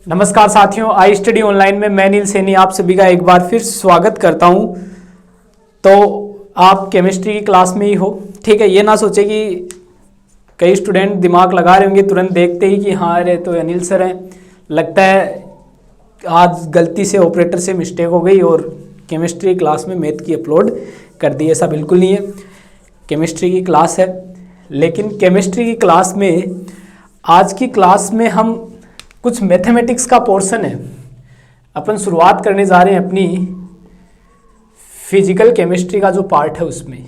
नमस्कार साथियों, I study online में मैं नील सैनी आप सभी का एक बार फिर स्वागत करता हूं। तो आप केमिस्ट्री की क्लास में ही हो, ठीक है। ये ना सोचे कि कई स्टूडेंट दिमाग लगा रहे होंगे तुरंत देखते ही कि हाँ अरे तो अनिल सर हैं, लगता है आज गलती से ऑपरेटर से मिस्टेक हो गई और केमिस्ट्री क्लास में मैथ की अपलोड कर दी। ऐसा बिल्कुल नहीं है, केमिस्ट्री की क्लास है। लेकिन केमिस्ट्री की क्लास में आज की क्लास में हम कुछ मैथमेटिक्स का पोर्शन है, अपन शुरुआत करने जा रहे हैं अपनी फिजिकल केमिस्ट्री का जो पार्ट है उसमें,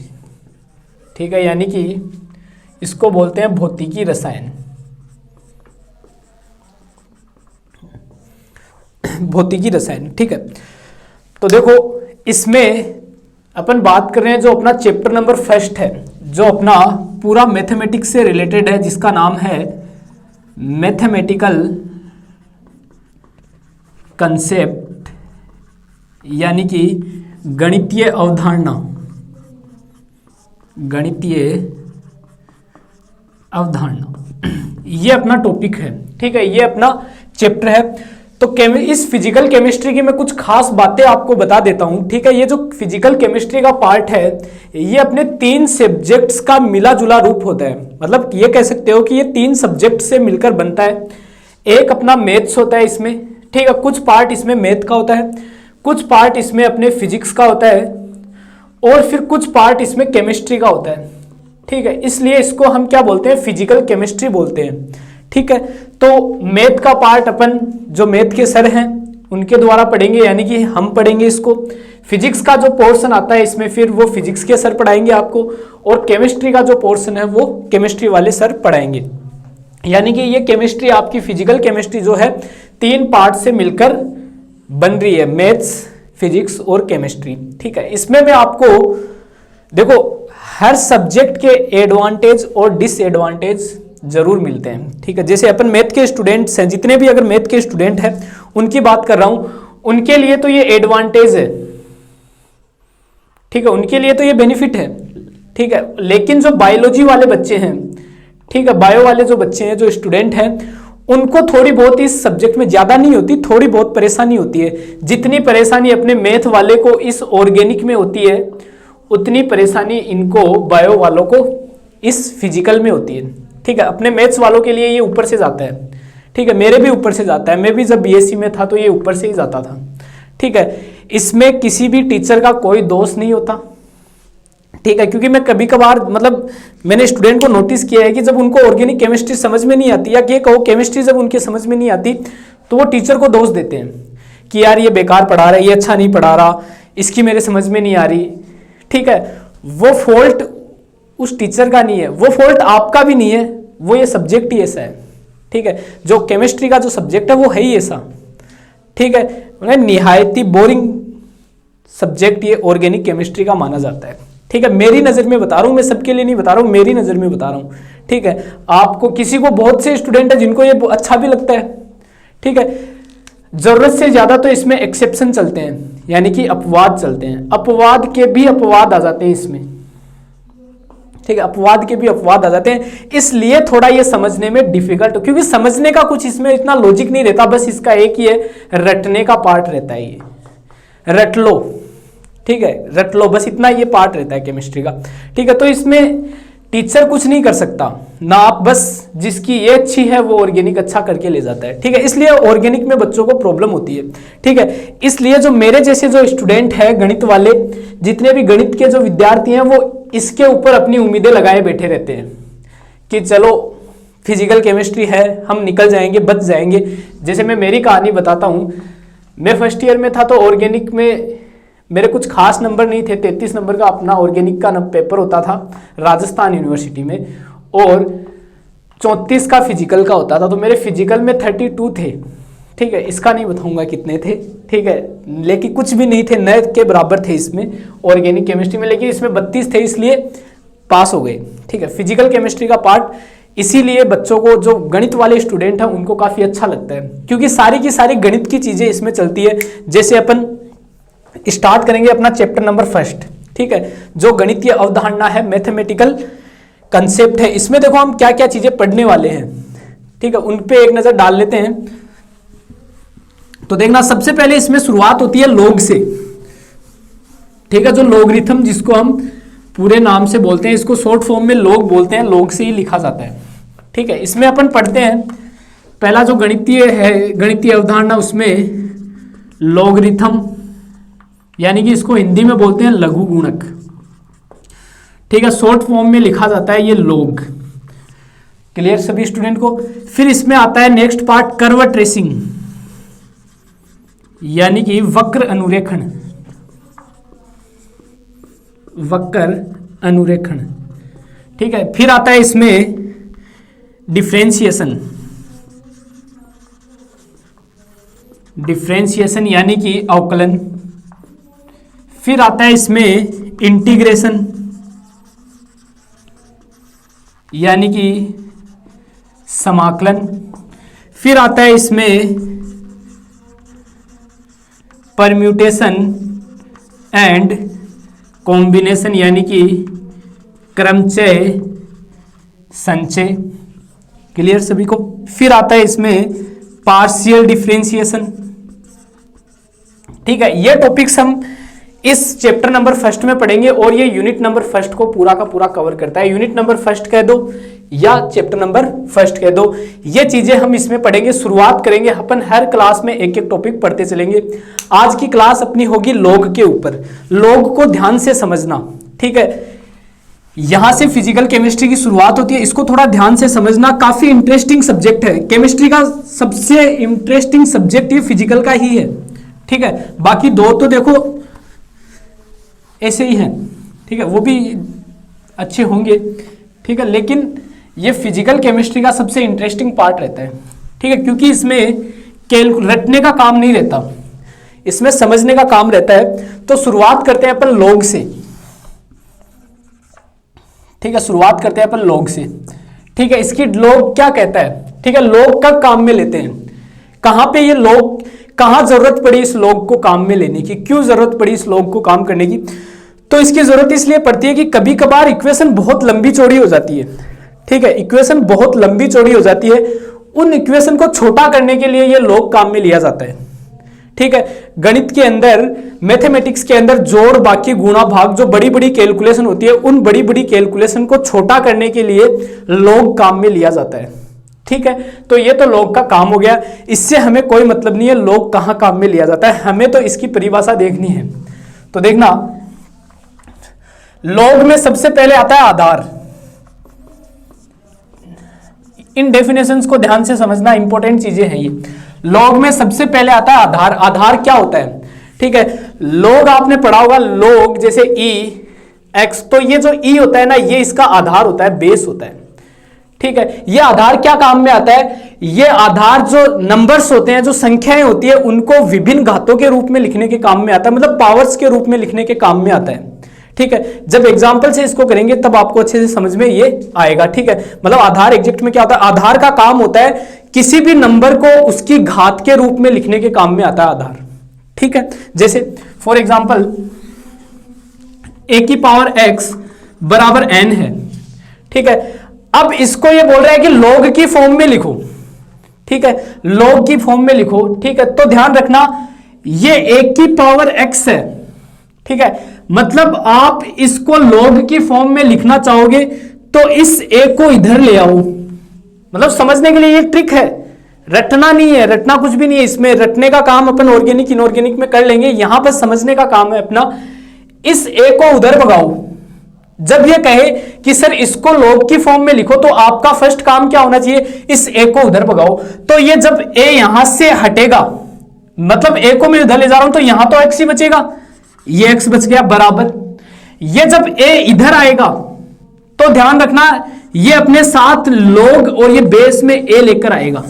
ठीक है। यानी कि इसको बोलते हैं भौतिकी रसायन। भौतिकी रसायन, ठीक है। तो देखो इसमें अपन बात कर रहे हैं जो अपना चैप्टर नंबर फर्स्ट है, जो अपना पूरा मैथमेटिक्स से रिलेटेड है, जिसका नाम है मैथमेटिकल कंसेप्ट, यानी कि गणितीय अवधारणा। गणितीय अवधारणा ये अपना टॉपिक है, ठीक है। ये अपना चैप्टर है। तो इस फिजिकल केमिस्ट्री की मैं कुछ खास बातें आपको बता देता हूं, ठीक है। ये जो फिजिकल केमिस्ट्री का पार्ट है ये अपने 3 सब्जेक्ट्स का मिला जुला रूप होता है। मतलब ये कह सकते हो कि ये 3 सब्जेक्ट से मिलकर बनता है। एक अपना मैथ्स होता है इसमें, ठीक है। कुछ पार्ट इसमें मैथ का होता है, कुछ पार्ट इसमें अपने फिजिक्स का होता है और फिर कुछ पार्ट इसमें केमिस्ट्री का होता है, ठीक है। इसलिए इसको हम क्या बोलते हैं, फिजिकल केमिस्ट्री बोलते हैं, ठीक है। तो मैथ का पार्ट अपन जो मैथ के सर हैं उनके द्वारा पढ़ेंगे, यानी कि हम पढ़ेंगे इसको। फिजिक्स का जो पोर्शन आता है इसमें फिर वो फिजिक्स के सर पढ़ाएंगे आपको, और केमिस्ट्री का जो पोर्शन है वो केमिस्ट्री वाले सर पढ़ाएंगे। यानी कि ये केमिस्ट्री आपकी फिजिकल केमिस्ट्री जो है 3 पार्ट से मिलकर बन रही है, मैथ्स, फिजिक्स और केमिस्ट्री, ठीक है। इसमें मैं आपको देखो हर सब्जेक्ट के एडवांटेज और डिसएडवांटेज जरूर मिलते हैं, ठीक है। जैसे अपन मैथ के स्टूडेंट्स हैं, जितने भी अगर मैथ के स्टूडेंट हैं उनकी बात कर रहा हूं, उनके लिए तो ये एडवांटेज है, ठीक है। उनके लिए तो ये बेनिफिट है, ठीक है। लेकिन जो बायोलॉजी वाले बच्चे हैं, ठीक है, बायो वाले जो बच्चे हैं, जो स्टूडेंट हैं, उनको थोड़ी बहुत इस सब्जेक्ट में ज्यादा नहीं होती, थोड़ी बहुत परेशानी होती है। जितनी परेशानी अपने मैथ वाले को इस ऑर्गेनिक में होती है उतनी परेशानी इनको बायो वालों को इस फिजिकल में होती है, ठीक है। अपने मैथ्स वालों के लिए ये ऊपर से जाता है, ठीक है। मेरे भी ऊपर से जाता है, मैं भी जब बीएससी में था तो ये ऊपर से ही जाता था, ठीक है। इसमें किसी भी टीचर का कोई दोष नहीं होता, ठीक है। क्योंकि मैं कभी कभार मतलब मैंने स्टूडेंट को नोटिस किया है कि जब उनको ऑर्गेनिक केमिस्ट्री समझ में नहीं आती, या ये कहो केमिस्ट्री जब उनके समझ में नहीं आती, तो वो टीचर को दोष देते हैं कि यार ये बेकार पढ़ा रहा है, ये अच्छा नहीं पढ़ा रहा, इसकी मेरे समझ में नहीं आ रही, ठीक है। वो फॉल्ट उस टीचर का नहीं है, वो फॉल्ट आपका भी नहीं है, वो ये सब्जेक्ट ही ऐसा है, ठीक है। जो केमिस्ट्री का जो सब्जेक्ट है वो है ही ऐसा, ठीक है। निहायती बोरिंग सब्जेक्ट ये ऑर्गेनिक केमिस्ट्री का माना जाता है, ठीक है। मेरी नज़र में बता रहा हूँ, मैं सबके लिए नहीं बता रहा हूँ, मेरी नज़र में बता रहा हूँ, ठीक है। आपको किसी को बहुत से स्टूडेंट है जिनको ये अच्छा भी लगता है, ठीक है। जरूरत से ज़्यादा तो इसमें एक्सेप्शन चलते हैं, यानी कि अपवाद चलते हैं। अपवाद के भी अपवाद आ जाते हैं इसमें, ठीक है। अपवाद के भी अपवाद आ जाते हैं, इसलिए थोड़ा ये समझने में डिफिकल्ट, क्योंकि समझने का कुछ इसमें इतना लॉजिक नहीं रहता, बस इसका एक ही है, रटने का पार्ट रहता है। ये रट लो, ठीक है, रट लो, बस इतना ये पार्ट रहता है केमिस्ट्री का, ठीक है। तो इसमें टीचर कुछ नहीं कर सकता ना, आप बस जिसकी ये अच्छी है वो ऑर्गेनिक अच्छा करके ले जाता है, ठीक है। इसलिए ऑर्गेनिक में बच्चों को प्रॉब्लम होती है, ठीक है। इसलिए जो मेरे जैसे जो स्टूडेंट है गणित वाले, जितने भी गणित के जो विद्यार्थी हैं, वो इसके ऊपर अपनी उम्मीदें लगाए बैठे रहते हैं कि चलो फिजिकल केमिस्ट्री है, हम निकल जाएंगे, बच जाएंगे। जैसे मैं मेरी कहानी बताता हूँ, मैं फर्स्ट ईयर में था तो ऑर्गेनिक में मेरे कुछ खास नंबर नहीं थे। 33 नंबर का अपना ऑर्गेनिक का पेपर होता था राजस्थान यूनिवर्सिटी में, और 34 का फिजिकल का होता था। तो मेरे फिजिकल में 32 थे, ठीक है। इसका नहीं बताऊंगा कितने थे, ठीक है, लेकिन कुछ भी नहीं थे, नए के बराबर थे इसमें ऑर्गेनिक केमिस्ट्री में, लेकिन इसमें 32 थे, इसलिए पास हो गए, ठीक है। फिजिकल केमिस्ट्री का पार्ट इसीलिए बच्चों को, जो गणित वाले स्टूडेंट हैं उनको काफ़ी अच्छा लगता है, क्योंकि सारी की सारी गणित की चीज़ें इसमें चलती है। जैसे अपन स्टार्ट करेंगे अपना चैप्टर नंबर फर्स्ट, ठीक है, जो गणितीय अवधारणा है, मैथमेटिकल कंसेप्ट है। इसमें देखो हम क्या क्या चीज़ें पढ़ने वाले हैं, ठीक है, उन पे एक नज़र डाल लेते हैं। तो देखना सबसे पहले इसमें शुरुआत होती है लॉग से, ठीक है। जो लॉगरिथम जिसको हम पूरे नाम से बोलते हैं, इसको शॉर्ट फॉर्म में लॉग बोलते हैं, लॉग से ही लिखा जाता है, ठीक है। इसमें अपन पढ़ते हैं पहला जो गणितीय है, गणितीय अवधारणा, उसमें लॉगरिथम यानी कि इसको हिंदी में बोलते हैं लघु गुणक, ठीक है। शॉर्ट फॉर्म में लिखा जाता है ये लॉग। क्लियर सभी स्टूडेंट को। फिर इसमें आता है नेक्स्ट पार्ट कर्व ट्रेसिंग यानी कि वक्र अनुरेखण, वक्र अनुरेखण, ठीक है। फिर आता है इसमें डिफरेंशिएशन, डिफरेंशिएशन यानी कि अवकलन। फिर आता है इसमें इंटीग्रेशन यानी कि समाकलन। फिर आता है इसमें परम्यूटेशन एंड कॉम्बिनेशन यानी कि क्रमचय संचय। क्लियर सभी को। फिर आता है इसमें पार्शियल डिफरेंशिएशन, ठीक है। ये टॉपिक्स हम इस चैप्टर नंबर फर्स्ट में पढ़ेंगे और ये यूनिट नंबर फर्स्ट को पूरा का पूरा कवर करता है। यूनिट नंबर फर्स्ट कह दो या चैप्टर नंबर फर्स्ट कह दो, ये चीजें हम इसमें पढ़ेंगे। शुरुआत करेंगे अपन हर क्लास में एक एक टॉपिक पढ़ते चलेंगे। आज की क्लास अपनी होगी लॉग के ऊपर। लॉग को ध्यान से समझना, ठीक है। यहां से फिजिकल केमिस्ट्री की शुरुआत होती है, इसको थोड़ा ध्यान से समझना। काफी इंटरेस्टिंग सब्जेक्ट है, केमिस्ट्री का सबसे इंटरेस्टिंग सब्जेक्ट ये फिजिकल का ही है, ठीक है। बाकी दो तो देखो ऐसे ही हैं, ठीक है, वो भी अच्छे होंगे, ठीक है। लेकिन ये फिजिकल केमिस्ट्री का सबसे इंटरेस्टिंग पार्ट रहता है, ठीक है, क्योंकि इसमें रटने का काम नहीं रहता, इसमें समझने का काम रहता है। तो शुरुआत करते हैं अपन लॉग से, ठीक है। शुरुआत करते हैं अपन लॉग से, ठीक है। इसकी लॉग क्या कहता है, ठीक है। लॉग का काम में लेते हैं, कहां पे ये लॉग, कहां जरूरत पड़ी इस लॉग को काम में लेने की, क्यों जरूरत पड़ी इस लॉग को काम करने की। तो इसकी जरूरत इसलिए पड़ती है कि कभी कभार इक्वेशन बहुत लंबी चौड़ी हो जाती है, ठीक है। इक्वेशन बहुत लंबी चौड़ी हो जाती है, उन इक्वेशन को छोटा करने के लिए ये लॉग काम में लिया जाता है, ठीक है। गणित के अंदर, मैथमेटिक्स के अंदर जोड़, बाकी, गुणा, भाग, जो बड़ी बड़ी कैलकुलेशन होती है, उन बड़ी बड़ी कैलकुलेशन को छोटा करने के लिए लॉग काम में लिया जाता है, ठीक है। तो ये तो लॉग का काम हो गया, इससे हमें कोई मतलब नहीं है लॉग कहां काम में लिया जाता है, हमें तो इसकी परिभाषा देखनी है। तो देखना लॉग में सबसे पहले आता है आधार। इन डेफिनेशंस को ध्यान से समझना, इंपॉर्टेंट चीजें हैं ये। लॉग में सबसे पहले आता है आधार। आधार क्या होता है, ठीक है। लॉग आपने पढ़ा होगा, लॉग जैसे ई एक्स, तो ये जो ई होता है ना, ये इसका आधार होता है, बेस होता है, ठीक है। ये आधार क्या काम में आता है, ये आधार जो नंबर्स होते हैं, जो संख्याएं होती है, उनको विभिन्न घातों के रूप में लिखने के काम में आता है, मतलब पावर्स के रूप में लिखने के काम में आता है, ठीक है। जब एग्जाम्पल से इसको करेंगे तब आपको अच्छे से समझ में ये आएगा, ठीक है। मतलब आधार एग्जैक्ट में क्या होता है, आधार का काम होता है किसी भी नंबर को उसकी घात के रूप में लिखने के काम में आता है आधार, ठीक है। जैसे फॉर एग्जाम्पल a की पावर x बराबर n है, ठीक है। अब इसको ये बोल रहा है कि log की फॉर्म में लिखो, ठीक है, log की फॉर्म में लिखो, ठीक है। तो ध्यान रखना ये a की पावर x है, ठीक है। मतलब आप इसको log की फॉर्म में लिखना चाहोगे तो इस a को इधर ले आओ। मतलब समझने के लिए ये ट्रिक है, रटना नहीं है, रटना कुछ भी नहीं है इसमें। रटने का काम अपन ऑर्गेनिक इनऑर्गेनिक में कर लेंगे, यहां पर समझने का काम है अपना। इस a को उधर भगाओ। जब ये कहे कि सर इसको log की फॉर्म में लिखो, तो आपका फर्स्ट काम क्या होना चाहिए, इस a को उधर भगाओ। तो ये जब a यहां से हटेगा, मतलब a को मैं उधर ले जा रहा हूं, तो यहां तो x ही बचेगा, ये x बच गया बराबर। ये जब a इधर आएगा तो ध्यान रखना ये अपने साथ log और ये बेस में a लेकर आएगा,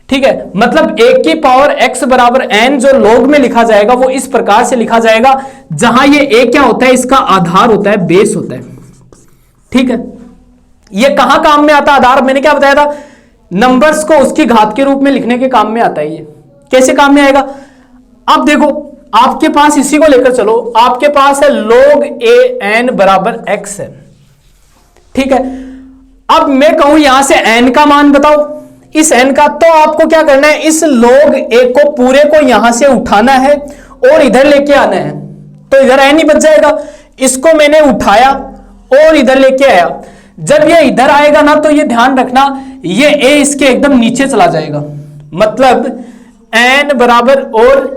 ठीक है। मतलब a की पावर x बराबर n जो log में लिखा जाएगा वो इस प्रकार से लिखा जाएगा, जहां ये a क्या होता है, इसका आधार होता है, बेस होता है, ठीक है। ये कहां काम में आता है आधार, मैंने क्या बताया था, नंबर्स को उसकी घात के रूप में लिखने के काम में आता है। ये कैसे काम में आएगा, अब देखो आपके पास, इसी को लेकर चलो, आपके पास है log a n बराबर x है, ठीक है। अब मैं कहूं यहां से n का मान बताओ, इस n का, तो आपको क्या करना है, इस log a को पूरे को यहां से उठाना है और इधर लेके आना है, तो इधर n ही बच जाएगा। इसको मैंने उठाया और इधर लेके आया, जब ये इधर आएगा ना तो ये ध्यान रखना ये a इसके एकदम नीचे चला जाएगा, मतलब n बराबर, और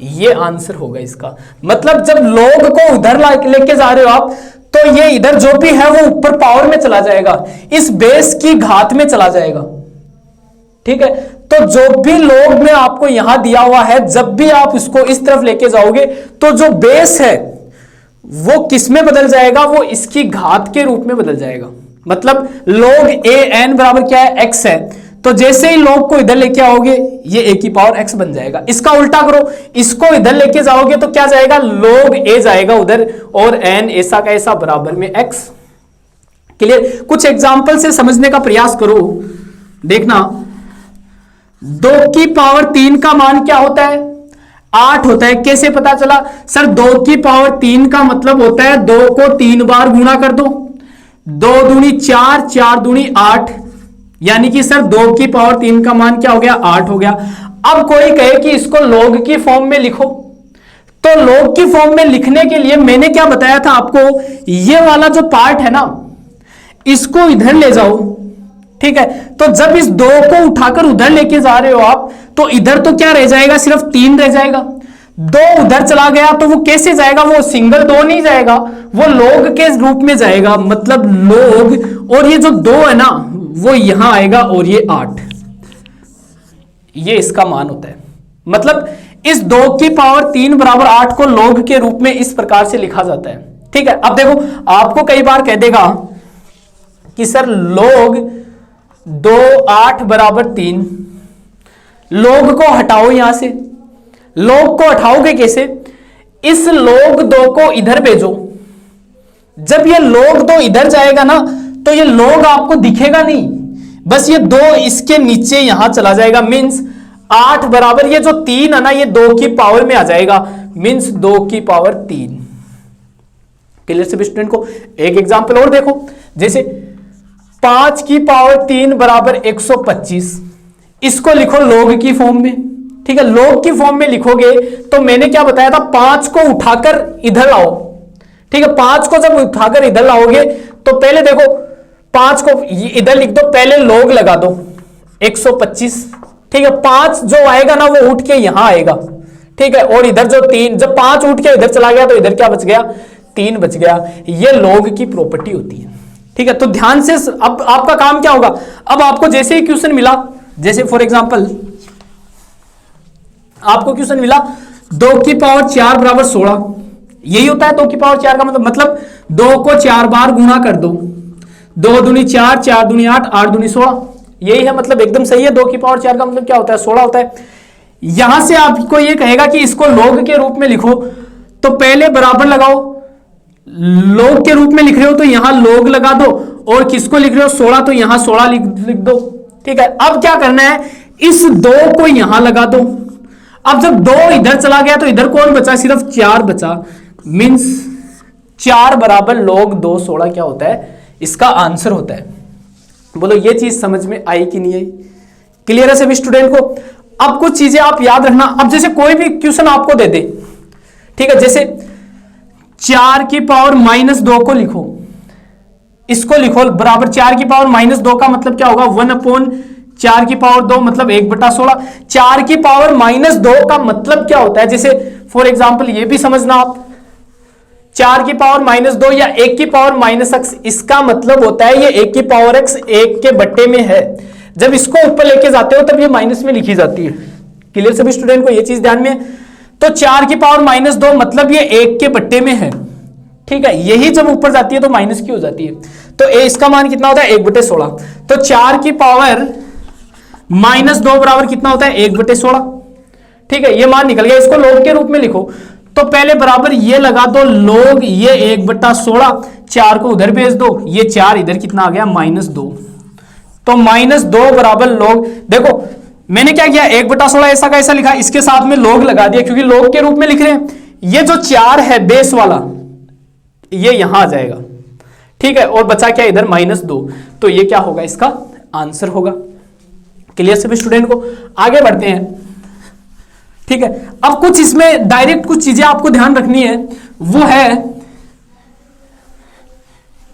ये आंसर होगा इसका। मतलब जब log को उधर लेके जा रहे हो आप, तो ये इधर जो भी है वो ऊपर पावर में चला जाएगा, इस बेस की घात में चला जाएगा। ठीक है, तो जो भी log में आपको यहां दिया हुआ है, जब भी आप इसको इस तरफ लेके जाओगे तो जो बेस है वो किस में बदल जाएगा, वो इसकी घात के रूप में बदल जाएगा। मतलब log a n बराबर क्या है, x है, तो जैसे ही log को इधर लेके आओगे ये a की पावर x बन जाएगा। इसका उल्टा करो, इसको इधर लेके जाओगे तो क्या जाएगा, log a जाएगा उधर और n ऐसा का ऐसा बराबर में x। क्लियर? कुछ एग्जांपल से समझने का प्रयास करो, देखना। 2 की पावर 3 का मान क्या होता है, 8 होता है। कैसे पता चला? सर 2 की पावर 3 का मतलब होता है 2 को 3 बार गुणा कर दो, 2 दूनी 4, 4 दूनी 8, यानी कि सर 2 की पावर 3 का मान क्या हो गया, 8 हो गया। अब कोई कहे कि इसको log की फॉर्म में लिखो, तो log की फॉर्म में लिखने के लिए मैंने क्या बताया था आपको, ये वाला जो पार्ट है ना इसको इधर ले जाओ। ठीक है, तो जब इस 2 को उठाकर उधर लेके जा रहे हो आप, तो इधर तो क्या रह जाएगा, सिर्फ 3 रह जाएगा। 2 उधर चला गया तो वो कैसे जाएगा, वो सिंगल 2 नहीं जाएगा, वो log के रूप में जाएगा। मतलब log, और ये जो 2 है ना वो यहां आएगा और ये 8, ये इसका मान होता है। मतलब इस 2 की पावर 3 बराबर 8 को log के रूप में इस प्रकार से लिखा जाता है। ठीक है, अब देखो आपको कई बार कह देगा कि सर log 2 8 बराबर 3, log को हटाओ यहां से। log को हटाओगे कैसे, इस log 2 को इधर भेजो, जब ये log 2 इधर जाएगा ना तो ये log आपको दिखेगा नहीं, बस ये 2 इसके नीचे यहां चला जाएगा। मींस 8 बराबर ये जो 3 है ना ये 2 की पावर में आ जाएगा, मींस 2 की पावर 3। क्लियर सभी स्टूडेंट को? एक एग्जांपल और देखो, जैसे 5 की पावर 3 बराबर 125, इसको लिखो log की फॉर्म में। ठीक है, log की फॉर्म में लिखोगे तो मैंने क्या बताया था, 5 को उठाकर इधर लाओ। ठीक है, 5 को जब उठाकर इधर लाओगे तो पहले देखो 5 को इधर लिख दो, पहले log लगा दो 125। ठीक है, 5 जो आएगा ना वो उठ के यहां आएगा। ठीक है, और इधर जो 3, जब 5 उठ के इधर चला गया तो इधर क्या बच गया, 3 बच गया। ये log की प्रॉपर्टी होती है। ठीक है, तो ध्यान से अब आपका काम क्या होगा, अब आपको जैसे ही क्वेश्चन मिला, जैसे फॉर एग्जांपल आपको क्वेश्चन मिला 2 की पावर 4 बराबर 16, यही होता है 2 की पावर 4 का मतलब 2 को 4 बार गुणा कर दो, 2 दूनी 4, 4 दूनी 8, 8 दूनी 16, यही है। मतलब एकदम सही है, 2 की पावर 4 का मतलब क्या होता है, 16 होता है। यहां से आपको ये कहेगा कि इसको log के रूप में लिखो, तो पहले बराबर लगाओ, log के रूप में लिख रहे हो तो यहां log लगा दो, और किसको लिख रहे हो 16, तो यहां 16 लिख दो। ठीक है, अब क्या करना है, इस 2 को यहां लगा दो। अब जब 2 इधर चला गया तो इधर कौन बचा, सिर्फ 4 बचा। मींस 4 बराबर log 2 16 क्या होता है, इसका आंसर होता है। बोलो ये चीज समझ में आई कि नहीं आई? क्लियर है सभी स्टूडेंट को? अब कुछ चीजें आप याद रखना। अब जैसे कोई भी क्वेश्चन आपको दे दे, ठीक है, जैसे 4 की पावर -2 को लिखो, इसको लिखो बराबर 4 की पावर -2 का मतलब क्या होगा, 1/4 की पावर 2 मतलब 1/16। 4 की पावर -2 का मतलब क्या होता है, जैसे फॉर एग्जांपल ये भी समझना आप, 4 की पावर -2 या 1 की पावर -x, इसका मतलब होता है ये 1 की पावर x 1 के बट्टे में है। जब इसको ऊपर लेके जाते हो तब ये माइनस में लिखी जाती है। क्लियर सभी स्टूडेंट को? ये चीज ध्यान में। तो 4 की पावर -2 मतलब ये 1 के बट्टे में है। ठीक है, यही जब ऊपर जाती है तो माइनस की हो जाती है। तो इसका मान कितना होता है, 1/16। तो 4 की पावर -2 बराबर कितना होता है, 1/16। ठीक है, ये मान निकल गया। इसको log के रूप में लिखो, तो पहले बराबर ये लगा दो log ये 1/16, 4 को उधर भेज दो, ये 4 इधर कितना आ गया, -2। तो -2 बराबर log, देखो मैंने क्या किया, 1/16 ऐसा का ऐसा लिखा, इसके साथ में log लगा दिया क्योंकि log के रूप में लिख रहे हैं। ये जो 4 है बेस वाला ये यहां आ जाएगा। ठीक है, और बचा क्या इधर, -2, तो ये क्या होगा, इसका आंसर होगा। क्लियर सभी स्टूडेंट को? आगे बढ़ते हैं। ठीक है, अब कुछ इसमें डायरेक्ट कुछ चीजें आपको ध्यान रखनी है, वो है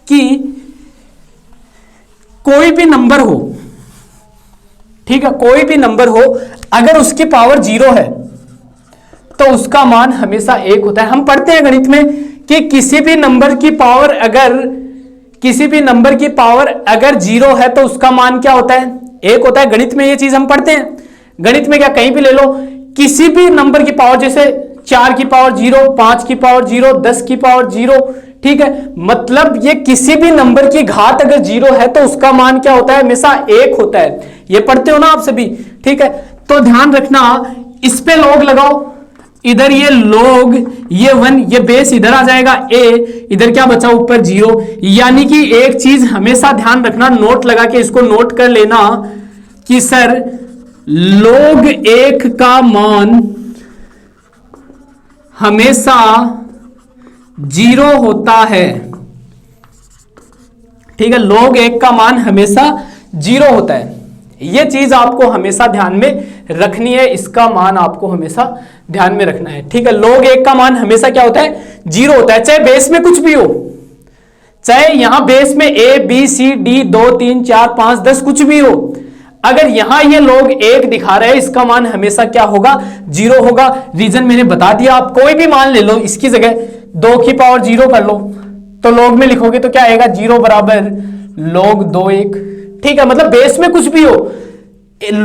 कि कोई भी नंबर हो, ठीक है, कोई भी नंबर हो, अगर उसकी पावर 0 है तो उसका मान हमेशा 1 होता है। हम पढ़ते हैं गणित में कि किसी भी नंबर की पावर अगर 0 है तो उसका मान क्या होता है? 1 होता है। गणित में ये चीज हम पढ़ते हैं। गणित में क्या, कहीं भी ले लो, किसी भी नंबर की पावर, जैसे 4 की पावर 0, 5 की पावर 0, 10 की पावर 0, ठीक है, मतलब ये किसी भी नंबर की घात अगर 0 है तो उसका मान क्या होता है? हमेशा 1 होता है। ये पढ़ते हो ना आप सभी? ठीक है, तो ध्यान रखना, इस पे लॉग लगाओ, इधर ये लॉग, ये 1, ये बेस इधर आ जाएगा a, इधर क्या बचा ऊपर 0। यानी कि एक चीज हमेशा ध्यान रखना, नोट लगा के इसको नोट कर लेना कि सर log 1 का मान हमेशा 0 होता है। ठीक है, log 1 का मान हमेशा 0 होता है। यह चीज आपको हमेशा ध्यान में रखनी है, इसका मान आपको हमेशा ध्यान में रखना है। ठीक है, log 1 का मान हमेशा क्या होता है? 0 होता है, चाहे बेस में कुछ भी हो, चाहे यहां बेस में a b c d 2 3 4 5 10 कुछ भी हो, अगर यहां ये log 1 दिखा रहे हैं, इसका मान हमेशा क्या होगा? 0 होगा। रीजन मैंने बता दिया, आप कोई भी मान ले लो, इसकी जगह 2 की पावर 0 कर लो, तो log में लिखोगे तो क्या आएगा? 0 बराबर log 2 1। ठीक है, मतलब बेस में कुछ भी हो,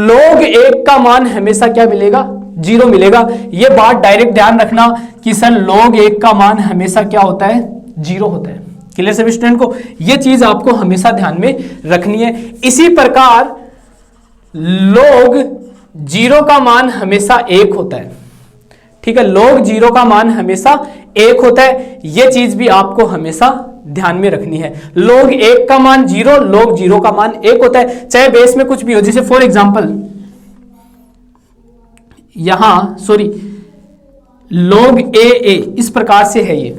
log 1 का मान हमेशा क्या मिलेगा? 0 मिलेगा। ये बात डायरेक्ट ध्यान रखना कि सर log 1 का मान हमेशा क्या होता है? 0 होता है। क्लियर सभी स्टूडेंट को? ये चीज आपको हमेशा ध्यान में रखनी है। इसी प्रकार log 0 का मान हमेशा 1 होता है। ठीक है, log 0 का मान हमेशा 1 होता है। यह चीज भी आपको हमेशा ध्यान में रखनी है। log 1 का मान 0, log 0 का मान 1 होता है, चाहे बेस में कुछ भी हो। जैसे फॉर एग्जांपल यहां log a इस प्रकार से है ये।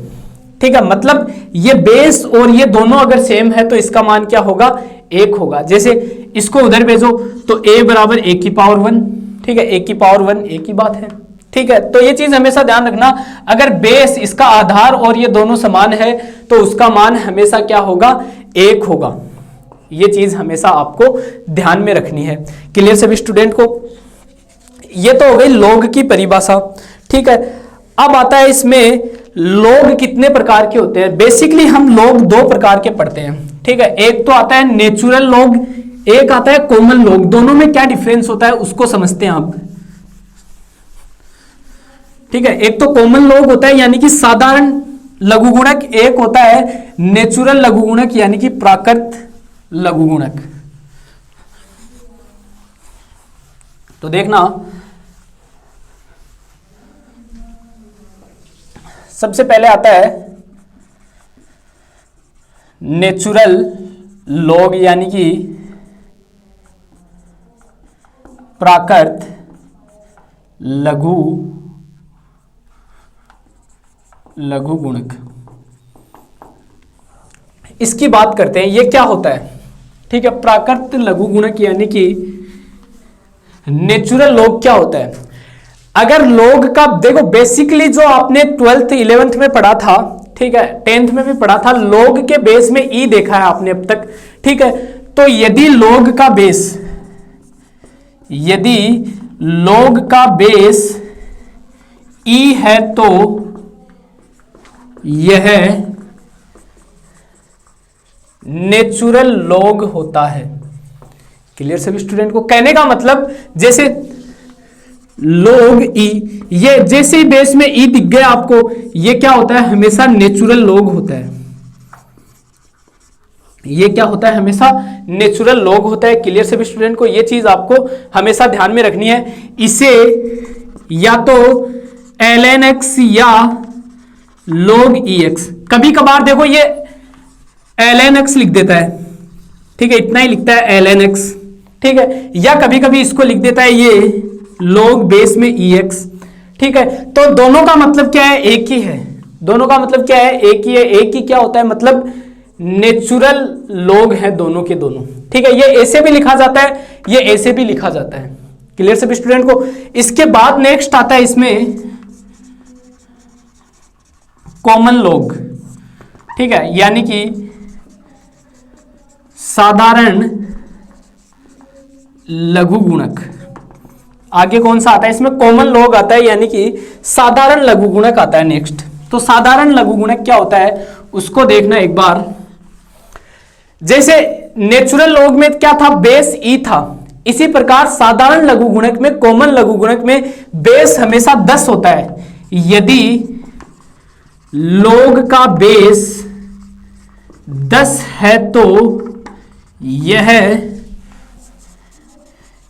ठीक है, मतलब ये बेस और ये दोनों अगर सेम है तो इसका मान क्या होगा? 1 होगा। जैसे इसको उधर भेजो तो a बराबर a की पावर 1। ठीक है, a की पावर 1 एक ही बात है। ठीक है, तो ये चीज हमेशा ध्यान रखना, अगर बेस इसका आधार और ये दोनों समान है तो उसका मान हमेशा क्या होगा? 1 होगा। ये चीज हमेशा आपको ध्यान में रखनी है। क्लियर सभी स्टूडेंट को? ये तो हो गई log की परिभाषा। ठीक है, अब आता है इसमें log कितने प्रकार के होते हैं। बेसिकली हम log 2 प्रकार के पढ़ते हैं। ठीक है, एक तो आता है नेचुरल log, एक आता है कॉमन log। दोनों में क्या डिफरेंस होता है उसको समझते हैं आप। ठीक है, एक तो कॉमन log होता है यानी कि साधारण लघुगुणक, एक होता है नेचुरल लघुगुणक यानी कि प्राकृत लघुगुणक। तो देखना, सबसे पहले आता है नेचुरल log यानी कि प्राकृत लघुगुणक। इसकी बात करते हैं, ये क्या होता है? ठीक है, प्राकृत लघुगुणक यानी कि नेचुरल log क्या होता है? अगर log का देखो, बेसिकली जो आपने 12th 11th में पढ़ा था, ठीक है, 10th में भी पढ़ा था, log के बेस में e देखा है आपने अब तक। ठीक है, तो यदि log का बेस e है तो यह नेचुरल log होता है। क्लियर सभी स्टूडेंट को? कहने का मतलब जैसे log e, ये जैसे ही बेस में e दिख गया आपको, ये क्या होता है? हमेशा नेचुरल log होता है। ये क्या होता है? हमेशा नेचुरल log होता है। क्लियर सभी स्टूडेंट को? ये चीज आपको हमेशा ध्यान में रखनी है। इसे या तो ln x या log ex, कभी कभार देखो ये ln x लिख देता है। ठीक है, इतना ही लिखता है ln x। ठीक है, या कभी कभी इसको लिख देता है ये log बेस में ex। ठीक है, तो दोनों का मतलब क्या है? एक ही है। दोनों का मतलब क्या है? एक ही है। एक ही क्या होता है? मतलब नेचुरल लॉग हैं दोनों के दोनों। ठीक है, ये ऐसे भी लिखा जाता है, ये ऐसे भी लिखा जाता है। क्लियर सभी स्टूडेंट को। इसके बाद नेक्स्ट आता है इसमें कॉमन लॉग। ठीक है, यानी कि साधारण लघु गुणक। आगे कौन सा आता है इसमें? कॉमन लॉग आता है, यानी कि साधारण लघु गुणक आता है नेक्स्ट। तो साधारण लघु गुणक क्या होता है उसको देखना एक बार। जैसे नेचुरल लॉग में क्या था? बेस ई था। इसी प्रकार साधारण लघु गुणक में, कॉमन लघु गुणक में बेस हमेशा 10 होता है। यदि लॉग का बेस 10 है तो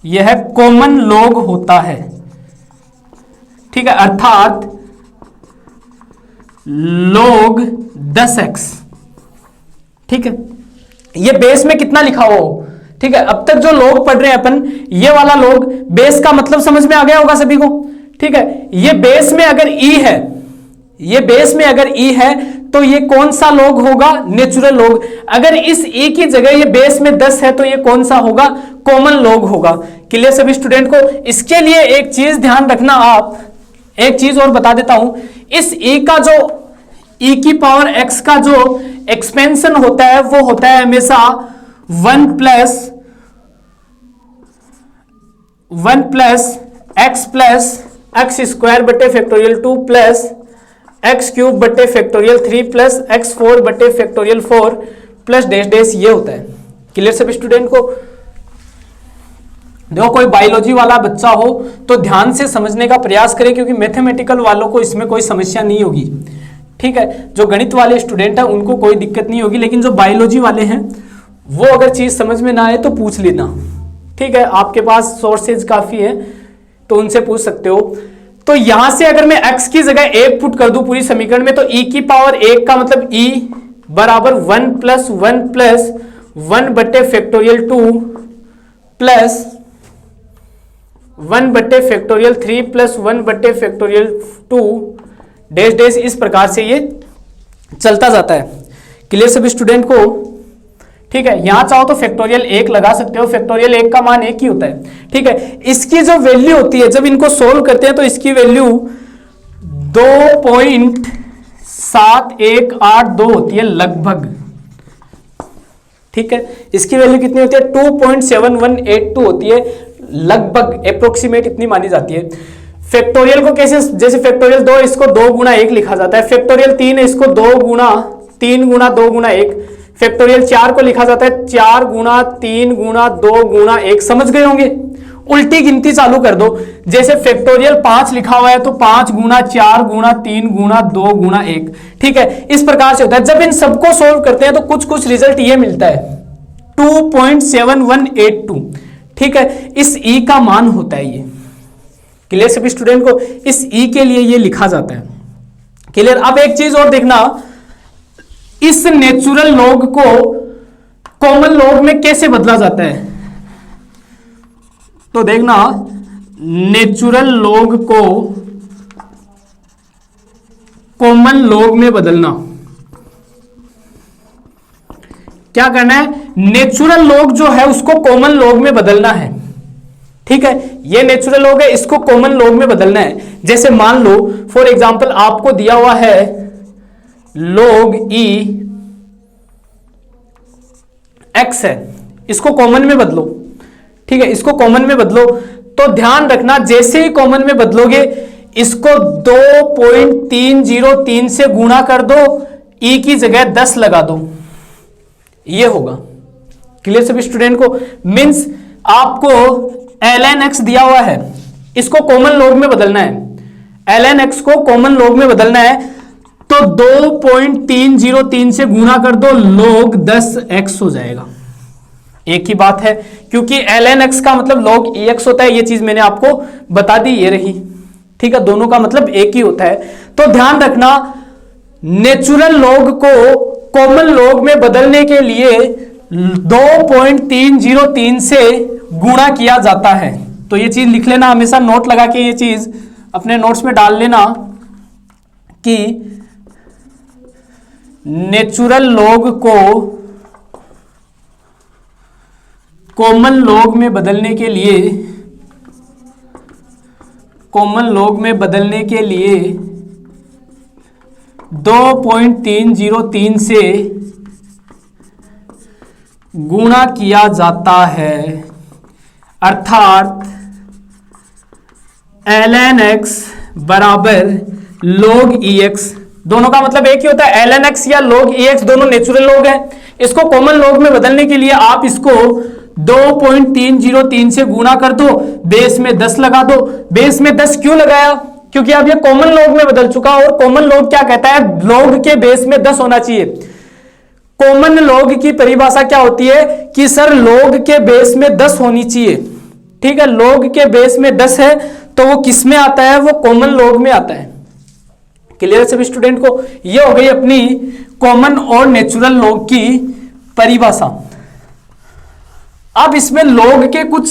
यह कॉमन लॉग होता है। ठीक है, अर्थात log 10x। ठीक है, ये बेस में कितना लिखा हुआ हो। ठीक है, अब तक जो log पढ़ रहे हैं अपन, ये वाला log बेस का मतलब समझ में आ गया होगा सभी को। ठीक है, ये बेस में अगर e है, ये बेस में अगर e है तो ये कौन सा log होगा? Natural log। अगर इस e की जगह ये बेस में 10 है तो ये कौन सा होगा? कॉमन log होगा। क्लियर सभी स्टूडेंट को। इसके लिए एक चीज ध्यान रखना, आप एक चीज और बता देता हूं। इस e का जो e की पावर x का जो एक्सपेंशन होता है वो होता है हमेशा 1 प्लस एक्स स्क्वायर बटे फैक्टोरियल 2 प्लस एक्स क्यूब बटे फैक्टोरियल 3 प्लस एक्स 4 बटे फैक्टोरियल 4 प्लस डैश डैश, ये होता है। क्लियर सब स्टूडेंट को। देखो, कोई बायोलॉजी वाला बच्चा हो तो ध्यान से समझने का प्रयास करें, क्योंकि मैथमेटिकल वालों को इसमें कोई समस्या नहीं होगी। ठीक है, जो गणित वाले स्टूडेंट हैं उनको कोई दिक्कत नहीं होगी, लेकिन जो बायोलॉजी वाले हैं वो अगर चीज समझ में ना आए तो पूछ लेना। ठीक है, आपके पास सोर्सेज काफी है तो उनसे पूछ सकते हो। तो यहां से अगर मैं x की जगह 1 पुट कर दूं पूरी समीकरण में, तो e की पावर 1 का मतलब e बराबर 1 प्लस 1 बटे फैक्टोरियल 2 प्लस 1 बटे फैक्टोरियल 3 प्लस 1 बटे फैक्टोरियल 2 डैश डैश, इस प्रकार से ये चलता जाता है। क्लियर सभी स्टूडेंट को। ठीक है, यहां चाहो तो फैक्टोरियल 1 लगा सकते हो, फैक्टोरियल 1 का मान 1 ही होता है। ठीक है, इसकी जो वैल्यू होती है जब इनको सोल्व करते हैं तो इसकी वैल्यू 2.7182 होती है लगभग। ठीक है, इसकी वैल्यू कितनी होती है? 2.7182 होती है लगभग, अप्रोक्सीमेट इतनी मानी जाती है। फैक्टोरियल को कैसे? जैसे फैक्टोरियल 2 इसको 2 गुना 1 लिखा जाता है, फैक्टोरियल 3 इसको 3 गुना 2 गुना 1, फैक्टोरियल 4 को लिखा जाता है 4 गुना 3 गुना 2 गुना 1। समझ गए होंगे? उल्टी गिनती चालू कर दो। जैसे फैक्टोरियल 5 लिखा हुआ है तो 5 गुना 4 गुना 3 गुना 2 गुना 1। ठीक है, इस प्रकार से होता है। जब इन सबको सोल्व करते हैं तो कुछ रिजल्ट ये मिलता है 2.7182। ठीक है, इस e का मान होता है ये। क्लियर सभी स्टूडेंट को। इस e के लिए ये लिखा जाता है। क्लियर। अब एक चीज और देखना, इस नेचुरल लॉग को कॉमन लॉग में कैसे बदला जाता है? तो देखना, नेचुरल लॉग को कॉमन लॉग में बदलना। क्या करना है? नेचुरल लॉग जो है उसको कॉमन लॉग में बदलना है। ठीक है, ये नेचुरल लॉग है, इसको कॉमन लॉग में बदलना है। जैसे मान लो फॉर एग्जांपल आपको दिया हुआ है log e x है, इसको कॉमन में बदलो। ठीक है, इसको कॉमन में बदलो तो ध्यान रखना, जैसे ही कॉमन में बदलोगे इसको 2.303 से गुणा कर दो, e की जगह 10 लगा दो, ये होगा। क्लियर सभी स्टूडेंट को। मींस आपको ln x दिया हुआ है, इसको कॉमन लॉग में बदलना है। ln x को कॉमन लॉग में बदलना है तो 2.303 से गुणा कर दो, log 10x हो जाएगा। एक ही बात है, क्योंकि ln x का मतलब log ex होता है। ये चीज मैंने आपको बता दी, ये रही। ठीक है, दोनों का मतलब एक ही होता है। तो ध्यान रखना, नेचुरल लॉग को कॉमन लॉग में बदलने के लिए 2.303 से गुणा किया जाता है। तो ये चीज लिख लेना, हमेशा नोट लगा के ये चीज अपने नोट्स में डाल लेना कि नेचुरल लॉग को कॉमन लॉग में बदलने के लिए 2.303 से गुणा किया जाता है, अर्थात ln x बराबर log ex। दोनों का मतलब एक ही होता है, ln x या log ex दोनों नेचुरल लॉग हैं। इसको कॉमन लॉग में बदलने के लिए आप इसको 2.303 से गुणा कर दो, बेस में 10 लगा दो। बेस में 10 क्यों लगाया? क्योंकि अब ये कॉमन लॉग में बदल चुका, और कॉमन लॉग क्या कहता है, लॉग के बेस में 10 होना चाहिए। कॉमन लॉग की परिभाषा क्या होती है कि सर लॉग के बेस में 10 होनी चाहिए। ठीक है, लॉग के बेस में 10 है तो वो किस में आता है, वो कॉमन लॉग में आता है। क्लियर सभी स्टूडेंट को? ये हो गई अपनी कॉमन और नेचुरल लॉग की परिभाषा। अब इसमें लॉग के कुछ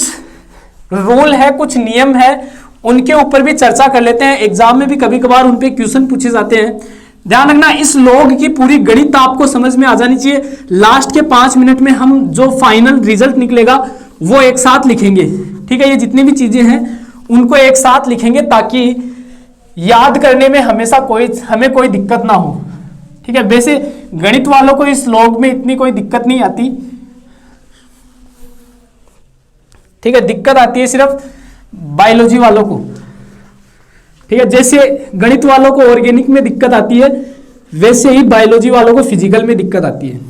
रूल है, कुछ नियम है, उनके ऊपर भी चर्चा कर लेते हैं। एग्जाम में भी कभी कभार उन पे क्वेश्चन पूछे जाते हैं। ध्यान रखना, इस लॉग की पूरी गणित आपको समझ में आ जानी चाहिए। लास्ट के 5 मिनट में हम जो फाइनल रिजल्ट निकलेगा वो एक साथ लिखेंगे। ठीक है, ये जितनी भी चीजें हैं उनको एक साथ लिखेंगे ताकि याद करने में हमेशा हमें कोई दिक्कत ना हो। ठीक है, वैसे गणित वालों को इस लॉग में इतनी कोई दिक्कत नहीं आती। ठीक है, दिक्कत आती है सिर्फ बायोलॉजी वालों को। ठीक है, जैसे गणित वालों को ऑर्गेनिक में दिक्कत आती है, वैसे ही बायोलॉजी वालों को फिजिकल में दिक्कत आती है।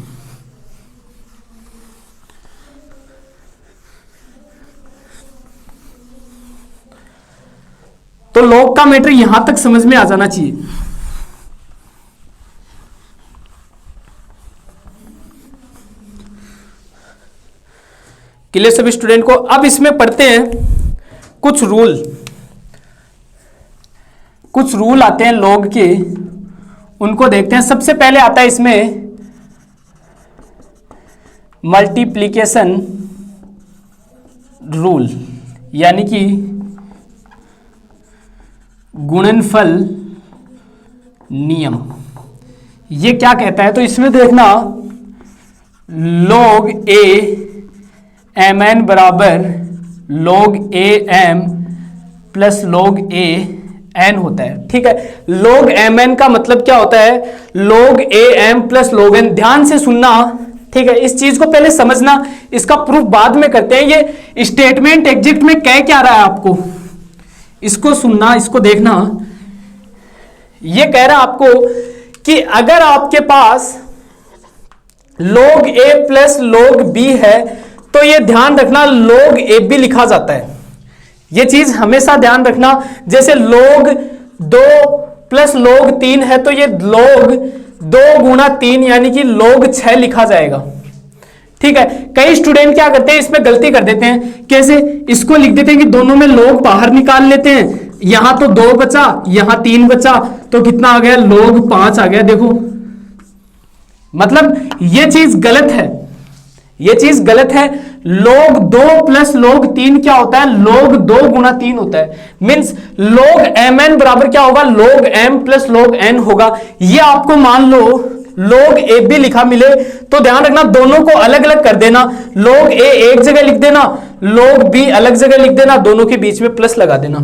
तो लॉग का मैटर यहां तक समझ में आ जाना चाहिए। क्लियर सभी स्टूडेंट को? अब इसमें पढ़ते हैं कुछ रूल आते हैं लॉग के, उनको देखते हैं। सबसे पहले आता है इसमें मल्टीप्लिकेशन रूल, यानी कि गुणनफल नियम। ये क्या कहता है, तो इसमें देखना log a mn बराबर log a m plus log a n होता है। ठीक है, log mn का मतलब क्या होता है, log a m plus log n। ध्यान से सुनना, ठीक है, इस चीज को पहले समझना, इसका प्रूफ बाद में करते हैं। ये स्टेटमेंट एग्जिट में कह क्या रहा है आपको, इसको सुनना, इसको देखना। ये कह रहा है आपको कि अगर आपके पास log a plus log b है तो ये ध्यान रखना log ab लिखा जाता है। ये चीज हमेशा ध्यान रखना। जैसे log 2 प्लस log 3 है तो ये log 2 गुणा 3 यानी कि log 6 लिखा जाएगा। ठीक है, कई स्टूडेंट क्या करते हैं, इसमें गलती कर देते हैं। कैसे? इसको लिख देते हैं कि दोनों में log बाहर निकाल लेते हैं। यहां तो 2 बचा, यहां 3 बचा, तो कितना आ गया, log 5 आ गया। देखो, मतलब ये चीज गलत है, ये चीज गलत है। log 2 प्लस log 3 क्या होता है, log 2 गुणा 3 होता है। मीन्स log mn बराबर क्या होगा, log m plus log n होगा। ये आपको मान लो log ab लिखा मिले तो ध्यान रखना दोनों को अलग अलग कर देना। log a एक जगह लिख देना, log b अलग जगह लिख देना, दोनों के बीच में प्लस लगा देना।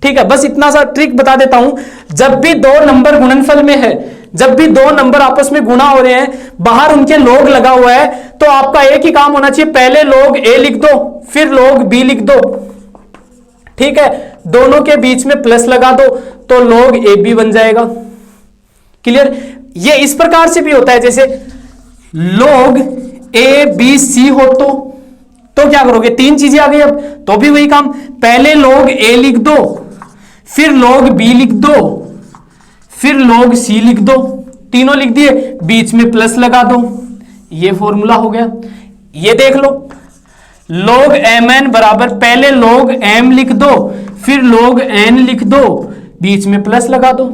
ठीक है, बस इतना सा ट्रिक बता देता हूं। जब भी दो नंबर गुणनफल में है, जब भी दो नंबर आपस में गुणा हो रहे हैं, बाहर उनके log लगा हुआ है, तो आपका एक ही काम होना चाहिए, पहले log a लिख दो, फिर log b लिख दो। ठीक है, दोनों के बीच में प्लस लगा दो तो log ab बन जाएगा। क्लियर? ये इस प्रकार से भी होता है, जैसे log a b c हो तो क्या करोगे, 3 चीजें आ गई। अब तो भी वही काम, पहले log a लिख दो, फिर log b लिख दो, फिर log c लिख दो। तीनों लिख दिए, बीच में प्लस लगा दो, ये फॉर्मूला हो गया। ये देख लो, log mn बराबर पहले log m लिख दो, फिर log n लिख दो, बीच में प्लस लगा दो,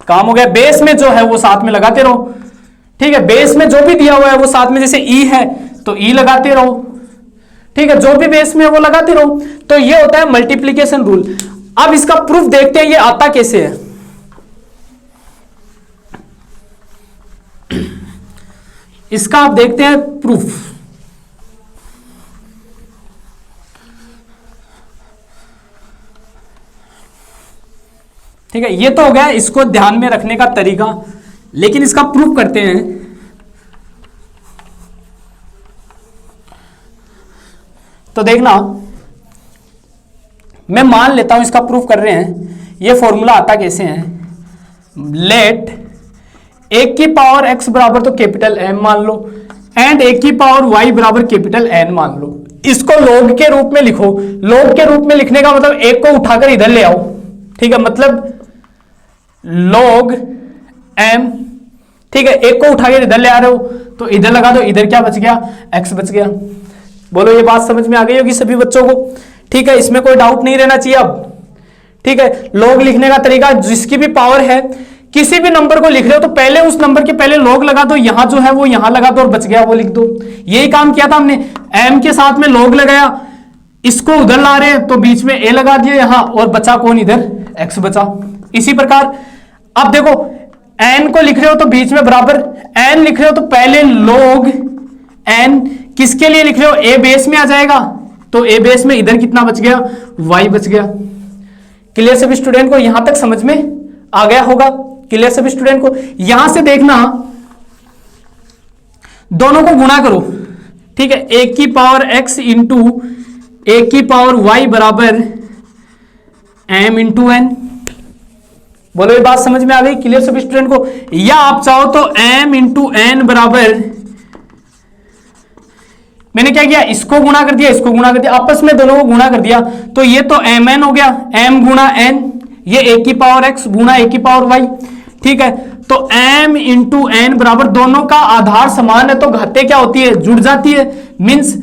काम हो गया। बेस में जो है वो साथ में लगाते रहो। ठीक है, बेस में जो भी दिया हुआ है वो साथ में, जैसे e है तो e लगाते रहो। ठीक है, जो भी बेस में है वो लगाते रहो। तो ये होता है मल्टीप्लीकेशन रूल। अब इसका प्रूफ देखते हैं, ये आता कैसे है। इसका आप देखते हैं प्रूफ। ठीक है, ये तो हो गया इसको ध्यान में रखने का तरीका, लेकिन इसका प्रूफ करते हैं। तो देखना, मैं मान लेता हूं इसका प्रूफ कर रहे हैं। ये फॉर्मूला आता कैसे है, लेट ए की पावर एक्स बराबर तो कैपिटल एम मान लो, एंड ए की पावर वाई बराबर कैपिटल एन मान लो। इसको लॉग के रूप में लिखो। लॉग के रूप में लिखने का मतलब एक को उठाकर इधर ले आओ। ठीक है, मतलब log m, ठीक है, एक को उठा के इधर ले आ रहे हो तो इधर लगा दो, इधर क्या बच गया, x बच गया। बोलो ये बात समझ में आ गई होगी सभी बच्चों को। ठीक है, इसमें कोई डाउट नहीं रहना चाहिए अब। ठीक है, log लिखने का तरीका, जिसकी भी पावर है, किसी भी नंबर को लिख रहे हो तो पहले उस नंबर के पहले log लगा दो, यहां जो है वो यहां लगा दो और बच गया वो लिख दो। यही काम किया था हमने, m के साथ में log लगाया, इसको उधर ला रहे हैं तो बीच में a लगा दिया यहां और बचा कौन, इधर x बचा। इसी प्रकार अब देखो n को लिख रहे हो तो बीच में बराबर n लिख रहे हो तो पहले log n किसके लिए लिख रहे हो, a बेस में आ जाएगा तो a बेस में इधर कितना बच गया, y बच गया। क्लियर सभी स्टूडेंट को, यहां तक समझ में आ गया होगा। क्लियर सभी स्टूडेंट को, यहां से देखना दोनों को गुणा करो। ठीक है, a की पावर x इंटू a की पावर y बराबर m इंटू n। बोलो ये बात समझ में आ गई क्लियर सभी स्टूडेंट को। या आप चाहो तो m इंटू एन बराबर, मैंने क्या किया, इसको गुणा कर दिया, इसको गुणा कर दिया, आपस में दोनों को गुणा कर दिया तो ये तो mn हो गया, m गुणा n, ये a की पावर x गुणा a की पावर y। ठीक है, तो m इंटू एन बराबर, दोनों का आधार समान है तो घातें क्या होती है, जुड़ जाती है। मीन्स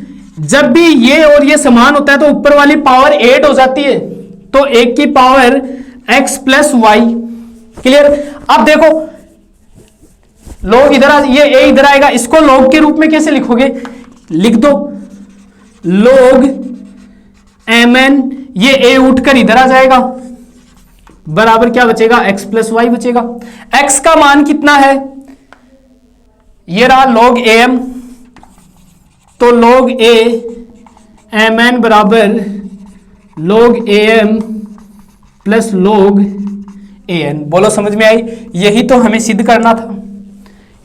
जब भी ये और ये समान होता है तो ऊपर वाली पावर 8 हो जाती है, तो a की power x plus y. Clear. अब देखो log इधर ये a इधर आएगा, इसको log के रूप में कैसे लिखोगे, लिख दो log mn, ये a उठकर इधर आ जाएगा, बराबर क्या बचेगा, x प्लस वाई बचेगा। x का मान कितना है, ये रहा log am, तो log a mn बराबर log am plus log an। बोलो समझ में आई, यही तो हमें सिद्ध करना था।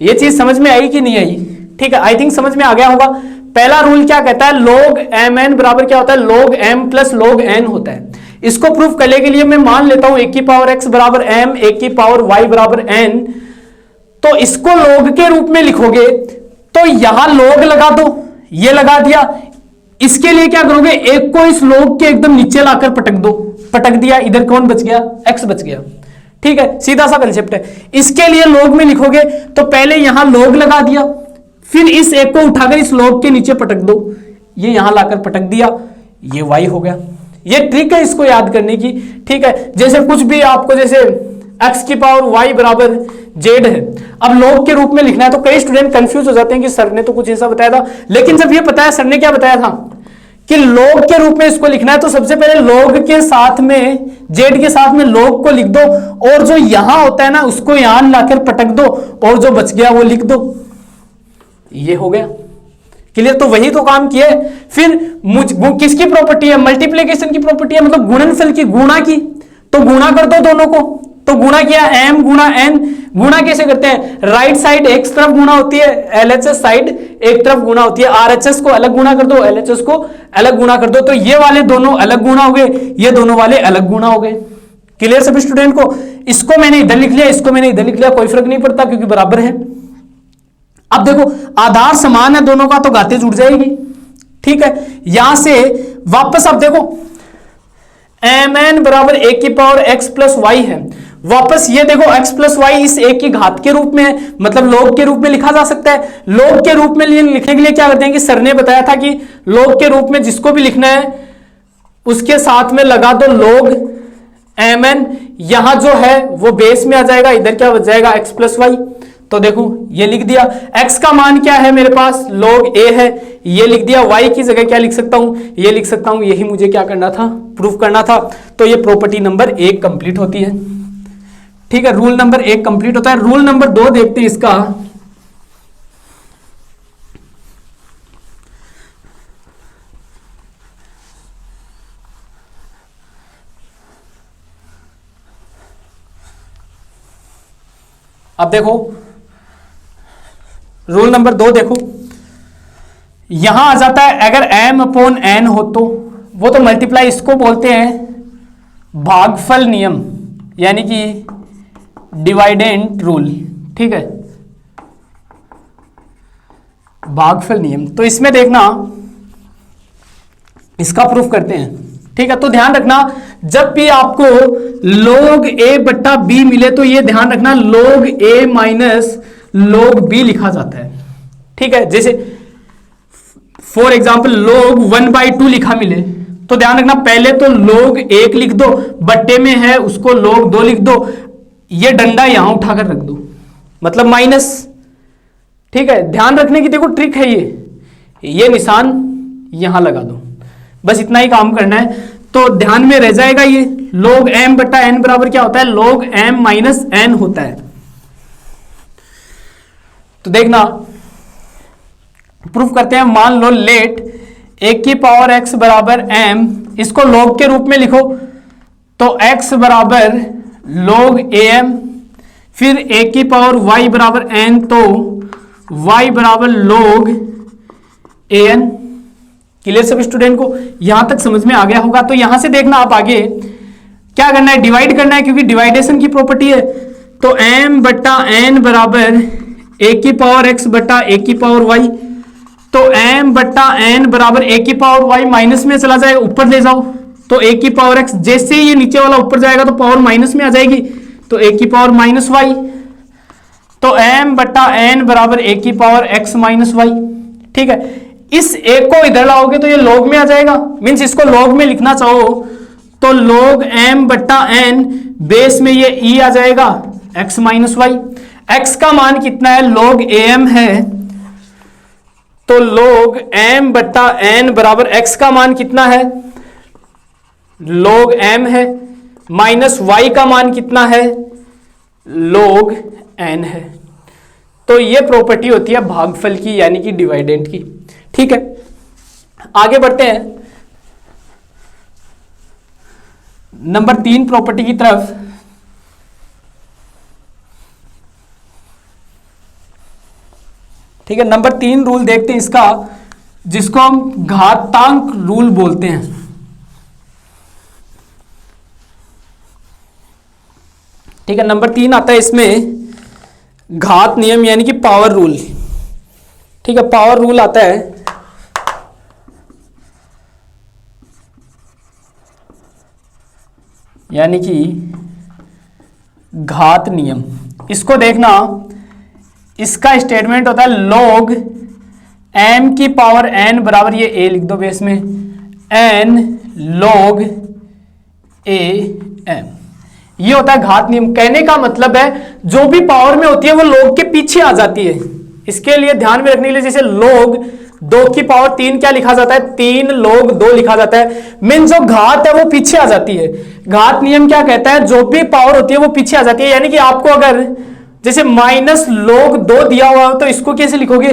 ये चीज समझ में आई कि नहीं आई, ठीक है, आई थिंक समझ में आ गया होगा। पहला रूल क्या कहता है, log mn बराबर क्या होता है, log m plus log n होता है। इसको प्रूफ करने के लिए मैं मान लेता हूं a की पावर x बराबर m, a की पावर y बराबर n, तो इसको log के रूप में लिखोगे तो यहां log लगा दो, ये लगा दिया। इसके लिए क्या करोगे, एक को इस log के एकदम नीचे लाकर पटक दो, पटक दिया, इधर कौन बच गया, x बच गया। ठीक है, सीधा सा कंसेप्ट है। इसके लिए log में लिखोगे तो पहले यहां log लगा दिया, फिर इस एक को उठाकर इस log के नीचे पटक दो, ये यहां लाकर पटक दिया, ये y हो गया। ये ट्रिक है इसको याद करने की। ठीक है, जैसे कुछ भी आपको, जैसे x की पावर y बराबर z है, अब log के रूप में लिखना है तो कई स्टूडेंट कंफ्यूज हो जाते हैं कि सर ने तो कुछ ऐसा बताया था, लेकिन जब ये बताया, सर ने क्या बताया था कि log के रूप में इसको लिखना है तो सबसे पहले log के साथ में, z के साथ में log को लिख दो, और जो यहां होता है ना उसको यहां लाकर पटक दो, और जो बच गया वो लिख दो, ये हो गया। क्लियर। तो वही तो काम किया है। फिर किसकी प्रॉपर्टी है, मल्टीप्लीकेशन की प्रॉपर्टी है, मतलब गुणनफल की, गुणा की, तो गुणा कर दो दोनों को। तो गुणा किया, m गुणा n। गुणा कैसे करते हैं, राइट साइड एक तरफ गुणा होती है, LHS साइड एक तरफ गुणा होती है, RHS को अलग गुणा कर दो, LHS को अलग गुणा कर दो, तो ये वाले दोनों अलग गुणा हो गए, ये दोनों वाले अलग गुणा हो गए। क्लियर सभी स्टूडेंट को। इसको मैंने इधर लिख लिया, इसको मैंने इधर लिख लिया, कोई फर्क नहीं पड़ता क्योंकि बराबर है। अब देखो आधार समान है दोनों का तो घातें जुड़ जाएगी। ठीक है, यहां से वापस अब देखो mn बराबर a की पावर x प्लस वाई है, वापस ये देखो x प्लस वाई इस a की घात के रूप में है, मतलब log के रूप में लिखा जा सकता है। log के रूप में लिखने के लिए क्या करते हैं कि सर ने बताया था कि log के रूप में जिसको भी लिखना है उसके साथ में लगा दो log mn, यहां जो है वो बेस में आ जाएगा, इधर क्या बच जाएगा x प्लस वाई। तो देखो ये लिख दिया, x का मान क्या है मेरे पास, log a है, ये लिख दिया। y की जगह क्या लिख सकता हूं, ये लिख सकता हूं। यही मुझे क्या करना था, प्रूफ करना था। तो ये प्रॉपर्टी नंबर 1 कंप्लीट होती है। ठीक है, रूल नंबर 1 कंप्लीट होता है। रूल नंबर 2 देखते हैं इसका। अब देखो रूल नंबर 2 देखो, यहां आ जाता है अगर m अपॉन n हो तो वो तो मल्टीप्लाई, इसको बोलते हैं भागफल नियम यानी कि डिवाइडेंट रूल। ठीक है, भागफल नियम। तो इसमें देखना, इसका प्रूफ करते हैं। ठीक है, तो ध्यान रखना जब भी आपको log a बट्टा बी मिले तो ये ध्यान रखना log a minus log b लिखा जाता है। ठीक है, जैसे फॉर एग्जाम्पल log 1/2 लिखा मिले तो ध्यान रखना पहले तो log 1 लिख दो, बट्टे में है उसको log 2 लिख दो, ये डंडा यहां उठाकर रख दो, मतलब माइनस। ठीक है, ध्यान रखने की देखो ट्रिक है ये निशान यहां लगा दो, बस इतना ही काम करना है। तो ध्यान में रह जाएगा ये log m बट्टा n बराबर क्या होता है, log m माइनस n होता है। तो देखना प्रूफ करते हैं। मान लो लेट a की पावर x बराबर m, इसको log के रूप में लिखो तो x बराबर log am, फिर a की पावर y बराबर n तो y बराबर log an। क्लियर सब स्टूडेंट को? यहां तक समझ में आ गया होगा। तो यहां से देखना आप आगे क्या करना है, डिवाइड करना है, क्योंकि डिवाइडेशन की प्रॉपर्टी है। तो m बट्टा n बराबर a की पावर x बट्टा a की पावर y, तो m बट्टा n बराबर a की पावर y माइनस में चला जाए, ऊपर ले जाओ तो a की पावर x, जैसे ये नीचे वाला ऊपर जाएगा तो पावर माइनस में आ जाएगी, तो a की पावर माइनस y, तो m बट्टा n बराबर a की पावर x माइनस y। ठीक है, इस एक को इधर लाओगे तो ये log में आ जाएगा, मीन्स इसको log में लिखना चाहो तो log m बट्टा n, बेस में ये e आ जाएगा x माइनस y। x का मान कितना है, log am है, तो log m बट्टा n बराबर x का मान कितना है, log m है, माइनस y का मान कितना है, log n है। तो ये प्रॉपर्टी होती है भागफल की यानी कि डिवाइडेंट की। ठीक है, आगे बढ़ते हैं नंबर 3 प्रॉपर्टी की तरफ। ठीक है, नंबर 3 रूल देखते हैं इसका, जिसको हम घातांक रूल बोलते हैं। ठीक है, नंबर 3 आता है इसमें घात नियम यानी कि पावर रूल। ठीक है, पावर रूल आता है, यानी कि घात नियम। इसको देखना, इसका स्टेटमेंट होता है log m की पावर n बराबर, ये a लिख दो बेस में, n log a m। ये होता है घात नियम। कहने का मतलब है जो भी पावर में होती है वो log के पीछे आ जाती है। इसके लिए ध्यान में रखने के लिए, जैसे log 2 की पावर 3 क्या लिखा जाता है, 3 log 2 लिखा जाता है, मीन जो घात है वो पीछे आ जाती है। घात नियम क्या कहता है, जो भी पावर होती है वो पीछे आ जाती है। यानी कि आपको अगर जैसे माइनस log 2 दिया हुआ हो तो इसको कैसे लिखोगे,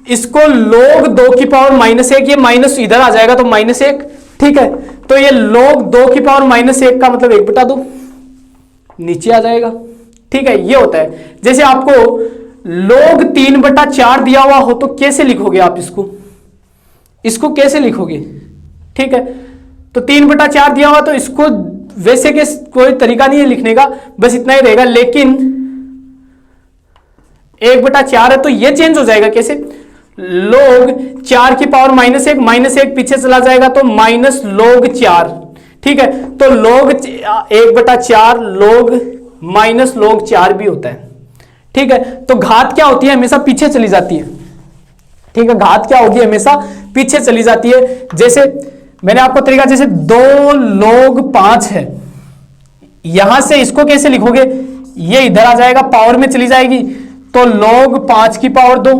इसको log 2 की पावर -1, ये माइनस इधर आ जाएगा तो -1। ठीक है, तो ये log 2 की पावर -1 का मतलब 1 बटा 2 नीचे आ जाएगा। ठीक है, ये होता है। जैसे आपको log 3 बटा 4 दिया हुआ हो तो कैसे लिखोगे आप इसको कैसे लिखोगे। ठीक है, तो 3 बटा 4 दिया हुआ तो इसको वैसे के कोई तरीका नहीं है लिखने का, बस इतना ही रहेगा। लेकिन 1 बटा 4 है तो ये चेंज हो जाएगा, कैसे, log 4 की पावर -1 पीछे चला जाएगा तो माइनस log 4। ठीक है, तो log 1 बटा 4 log माइनस log 4 भी होता है। ठीक है, तो घात क्या होती है, हमेशा पीछे चली जाती है। ठीक है, घात क्या होगी, हमेशा पीछे चली जाती है। जैसे मैंने आपको तरीका, जैसे 2 log 5 है, यहां से इसको कैसे लिखोगे, ये इधर आ जाएगा, पावर में चली जाएगी तो log 5 की पावर 2।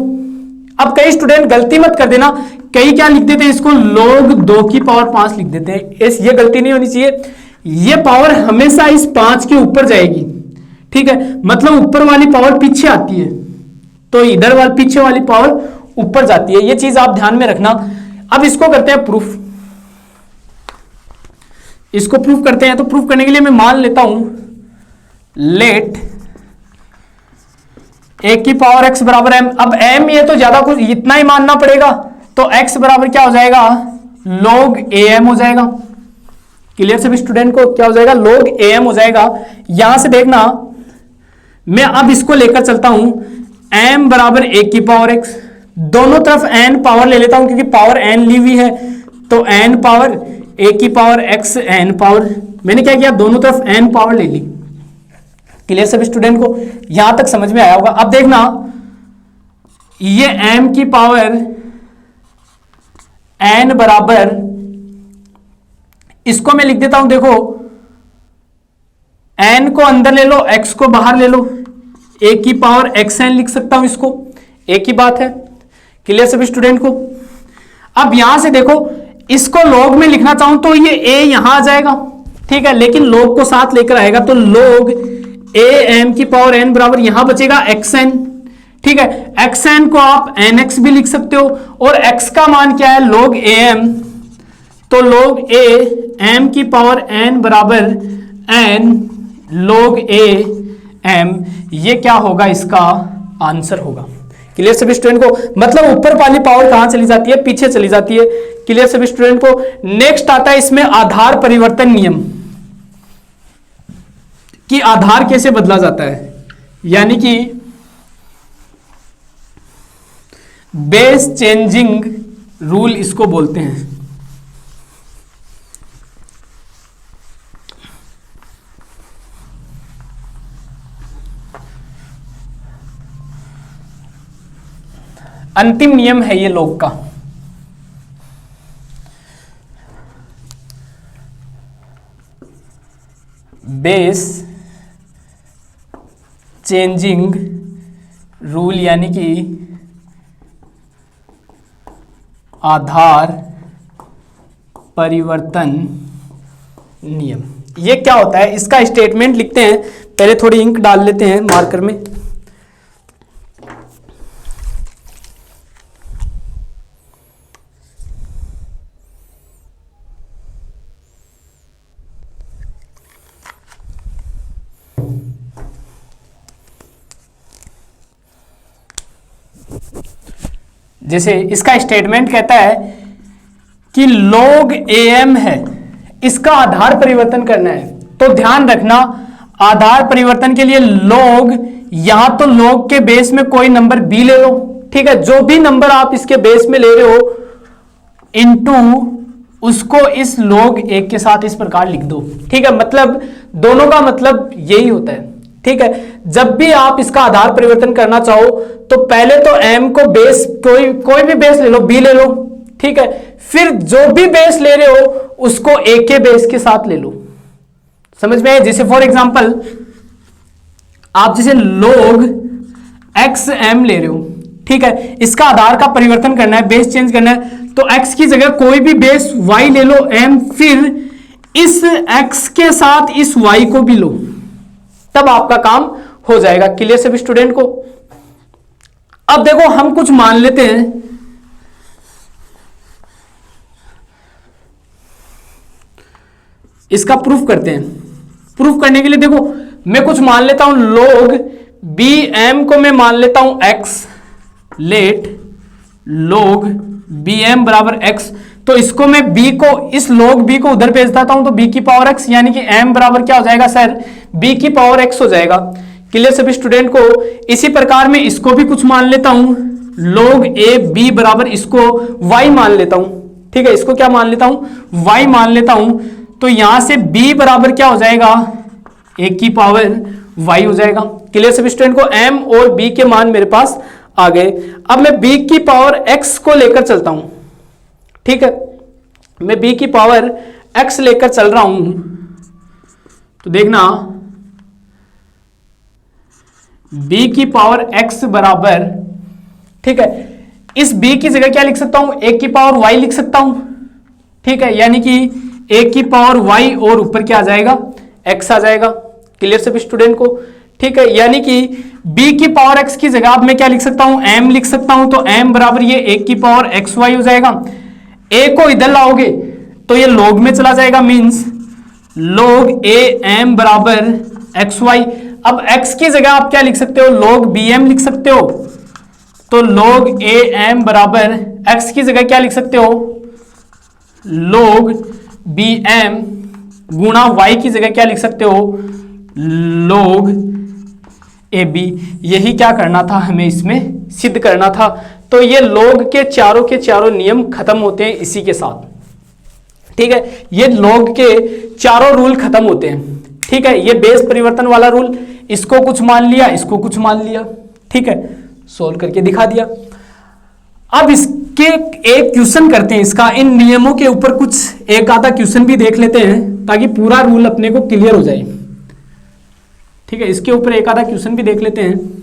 अब कई स्टूडेंट गलती मत कर देना, कई क्या लिख देते हैं, इसको log 2 की पावर 5 लिख देते हैं। ये गलती नहीं होनी चाहिए। ये पावर हमेशा इस 5 के ऊपर जाएगी। ठीक है, मतलब ऊपर वाली पावर पीछे आती है तो इधर वाली पीछे वाली पावर ऊपर जाती है। ये चीज आप ध्यान में रखना। अब इसको करते हैं प्रूफ। इसको प्रूफ करते हैं, तो प्रूफ करने के लिए मैं मान लेता हूं लेट ए की पावर x बराबर m। अब m ये तो ज्यादा कुछ इतना ही मानना पड़ेगा, तो x बराबर क्या हो जाएगा, log am हो जाएगा। क्लियर सभी स्टूडेंट को, क्या हो जाएगा, log am हो जाएगा। यहां से देखना, मैं अब इसको लेकर चलता हूं, m बराबर a की पावर x, दोनों तरफ n पावर ले लेता हूं क्योंकि पावर n ली हुई है, तो n पावर a की पावर x n पावर, मैंने क्या किया, दोनों तरफ n पावर ले ली। क्लियर सभी स्टूडेंट को, यहां तक समझ में आया होगा। अब देखना, ये m की पावर n बराबर, इसको मैं लिख देता हूं, देखो n को अंदर ले लो, x को बाहर ले लो, a की पावर xn लिख सकता हूं इसको, एक ही बात है। क्लियर सभी स्टूडेंट को। अब यहां से देखो, इसको log में लिखना चाहूं तो ये a यहां आ जाएगा, ठीक है, लेकिन log को साथ लेकर आएगा तो log am की पावर n बराबर यहां बचेगा xn, ठीक है। xn को आप nx भी लिख सकते हो, और x का मान क्या है, log am, तो log a m की पावर n बराबर n log a m, ये क्या होगा, इसका आंसर होगा। क्लियर सभी स्टूडेंट को, मतलब ऊपर वाली पावर कहां चली जाती है, पीछे चली जाती है। क्लियर सभी स्टूडेंट को। नेक्स्ट आता है इसमें आधार परिवर्तन नियम, कि आधार कैसे बदला जाता है, यानी कि बेस चेंजिंग रूल इसको बोलते हैं। अंतिम नियम है ये लोग का। बेस चेंजिंग रूल, यानी कि आधार परिवर्तन नियम। ये क्या होता है, इसका स्टेटमेंट लिखते हैं, पहले थोड़ी इंक डाल लेते हैं मार्कर में। जैसे इसका स्टेटमेंट कहता है कि log am है, इसका आधार परिवर्तन करना है, तो ध्यान रखना आधार परिवर्तन के लिए log, यहां तो log के बेस में कोई नंबर b ले लो, ठीक है, जो भी नंबर आप इसके बेस में ले रहे हो इनटू उसको इस log 1 के साथ इस प्रकार लिख दो, ठीक है। मतलब दोनों का मतलब यही होता है, ठीक है। जब भी आप इसका आधार परिवर्तन करना चाहो तो पहले तो m को बेस, कोई भी बेस ले लो, b ले लो, ठीक है, फिर जो भी बेस ले रहे हो उसको a के बेस के साथ ले लो। समझ में आया? जैसे फॉर एग्जांपल आप जैसे log xm ले रहे हो, ठीक है, इसका आधार का परिवर्तन करना है, बेस चेंज करना है, तो x की जगह कोई भी बेस y ले लो m, फिर इस x के साथ इस y को भी लो, तब आपका काम हो जाएगा। क्लियर सभी स्टूडेंट को। अब देखो हम कुछ मान लेते हैं, इसका प्रूफ करते हैं। प्रूफ करने के लिए देखो मैं कुछ मान लेता हूं, log bm को मैं मान लेता हूं x, लेट log bm बराबर x, तो इसको मैं b को, इस log b को उधर भेज देता हूं, तो b की पावर x, यानी कि m बराबर क्या हो जाएगा सर, b की पावर x हो जाएगा। क्लियर सभी स्टूडेंट को। इसी प्रकार में इसको भी कुछ मान लेता हूं, log a b बराबर इसको y मान लेता हूं, ठीक है, इसको क्या मान लेता हूं, y मान लेता हूं, तो यहां से b बराबर क्या हो जाएगा, a की पावर y हो जाएगा। क्लियर सभी स्टूडेंट को। m और b के मान मेरे पास आ गए। अब मैं b की पावर x को लेकर चलता हूं, ठीक है, मैं b की पावर x लेकर चल रहा हूं, तो देखना b की पावर x बराबर, ठीक है, इस b की जगह क्या लिख सकता हूं, a की पावर y लिख सकता हूं, ठीक है, यानी कि a की पावर y और ऊपर क्या आ जाएगा, x आ जाएगा। क्लियर सभी स्टूडेंट को, ठीक है, यानी कि b की पावर x की जगह अब मैं क्या लिख सकता हूं, m लिख सकता हूं, तो m बराबर ये a की पावर xy हो जाएगा। a को इधर लाओगे तो ये log में चला जाएगा, मींस log a m बराबर xy। अब x की जगह आप क्या लिख सकते हो, log bm लिख सकते हो। तो log am बराबर x की जगह क्या लिख सकते हो, log bm गुणा y की जगह क्या लिख सकते हो, log ab। यही क्या करना था, हमें इसमें सिद्ध करना था। तो ये log के चारों नियम खत्म होते हैं इसी के साथ, ठीक है। ये log के चारों रूल खत्म होते हैं, ठीक है। ये बेस परिवर्तन वाला रूल, इसको कुछ मान लिया, इसको कुछ मान लिया, ठीक है, सोल्व करके दिखा दिया। अब इसके एक क्वेश्चन करते हैं, इसका इन नियमों के ऊपर कुछ एक आधा क्वेश्चन भी देख लेते हैं ताकि पूरा रूल अपने को क्लियर हो जाए, ठीक है। इसके ऊपर एक आधा क्वेश्चन भी देख लेते हैं।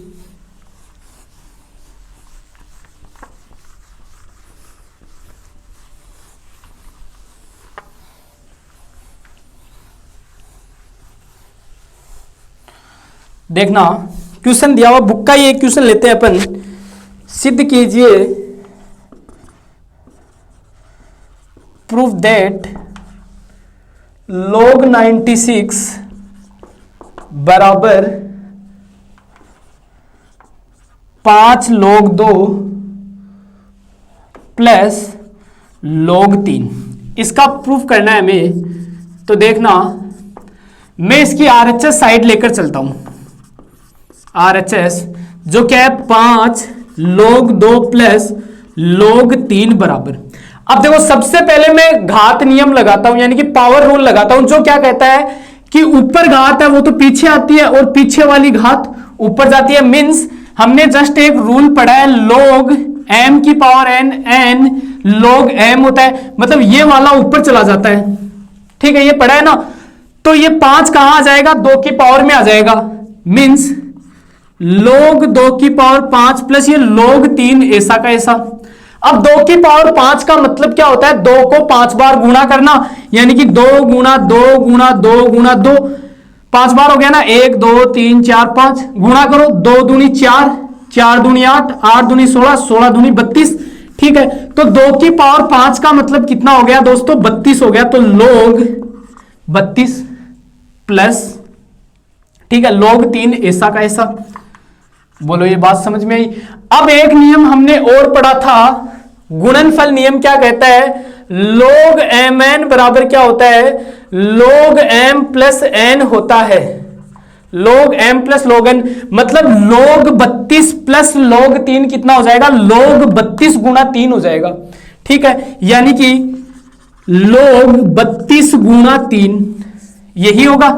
देखना क्वेश्चन दिया हुआ बुक का ही एक क्वेश्चन लेते हैं अपन। सिद्ध कीजिए प्रूफ दैट log 96 बराबर 5 log 2 प्लस log 3। इसका प्रूफ करना है हमें। तो देखना मैं इसकी RHS साइड लेकर चलता हूं, RHS जो क्या है 5 log 2 प्लस log 3 बराबर। अब देखो सबसे पहले मैं घात नियम लगाता हूं, यानी कि पावर रूल लगाता हूं, जो क्या कहता है कि ऊपर घात है वो तो पीछे आती है और पीछे वाली घात ऊपर जाती है। मींस हमने जस्ट एक रूल पढ़ा है, log m की power n, n log m होता है, मतलब ये वाला ऊपर चला जाता है, ठीक है, ये पढ़ा है ना। तो ये 5 कहां आ जाएगा, 2 की पावर में आ जाएगा। मींस log 2 की पावर 5 प्लस ये log 3 ऐसा का ऐसा। अब 2 की पावर 5 का मतलब क्या होता है, 2 को 5 बार गुणा करना, यानी कि 2 गुणा 2 गुणा 2 गुणा 2, 5 बार हो गया ना, 1 2 3 4 5, गुणा करो, 2 दूनी 4, 4 दूनी 8, 8 दूनी 16, 16 दूनी 32, ठीक है। तो 2 की पावर 5 का मतलब कितना हो गया दोस्तों, 32 हो गया। तो log 32 प्लस, ठीक है, log 3 ऐसा का ऐसा। बोलो ये बात समझ में आई। अब एक नियम हमने और पढ़ा था, गुणनफल नियम क्या कहता है, log mn बराबर क्या होता है, log m प्लस n होता है, log m plus log n, मतलब log 32 प्लस log 3 कितना हो जाएगा, log 32 गुणा 3 हो जाएगा, ठीक है। यानी कि log 32 गुणा 3 यही होगा।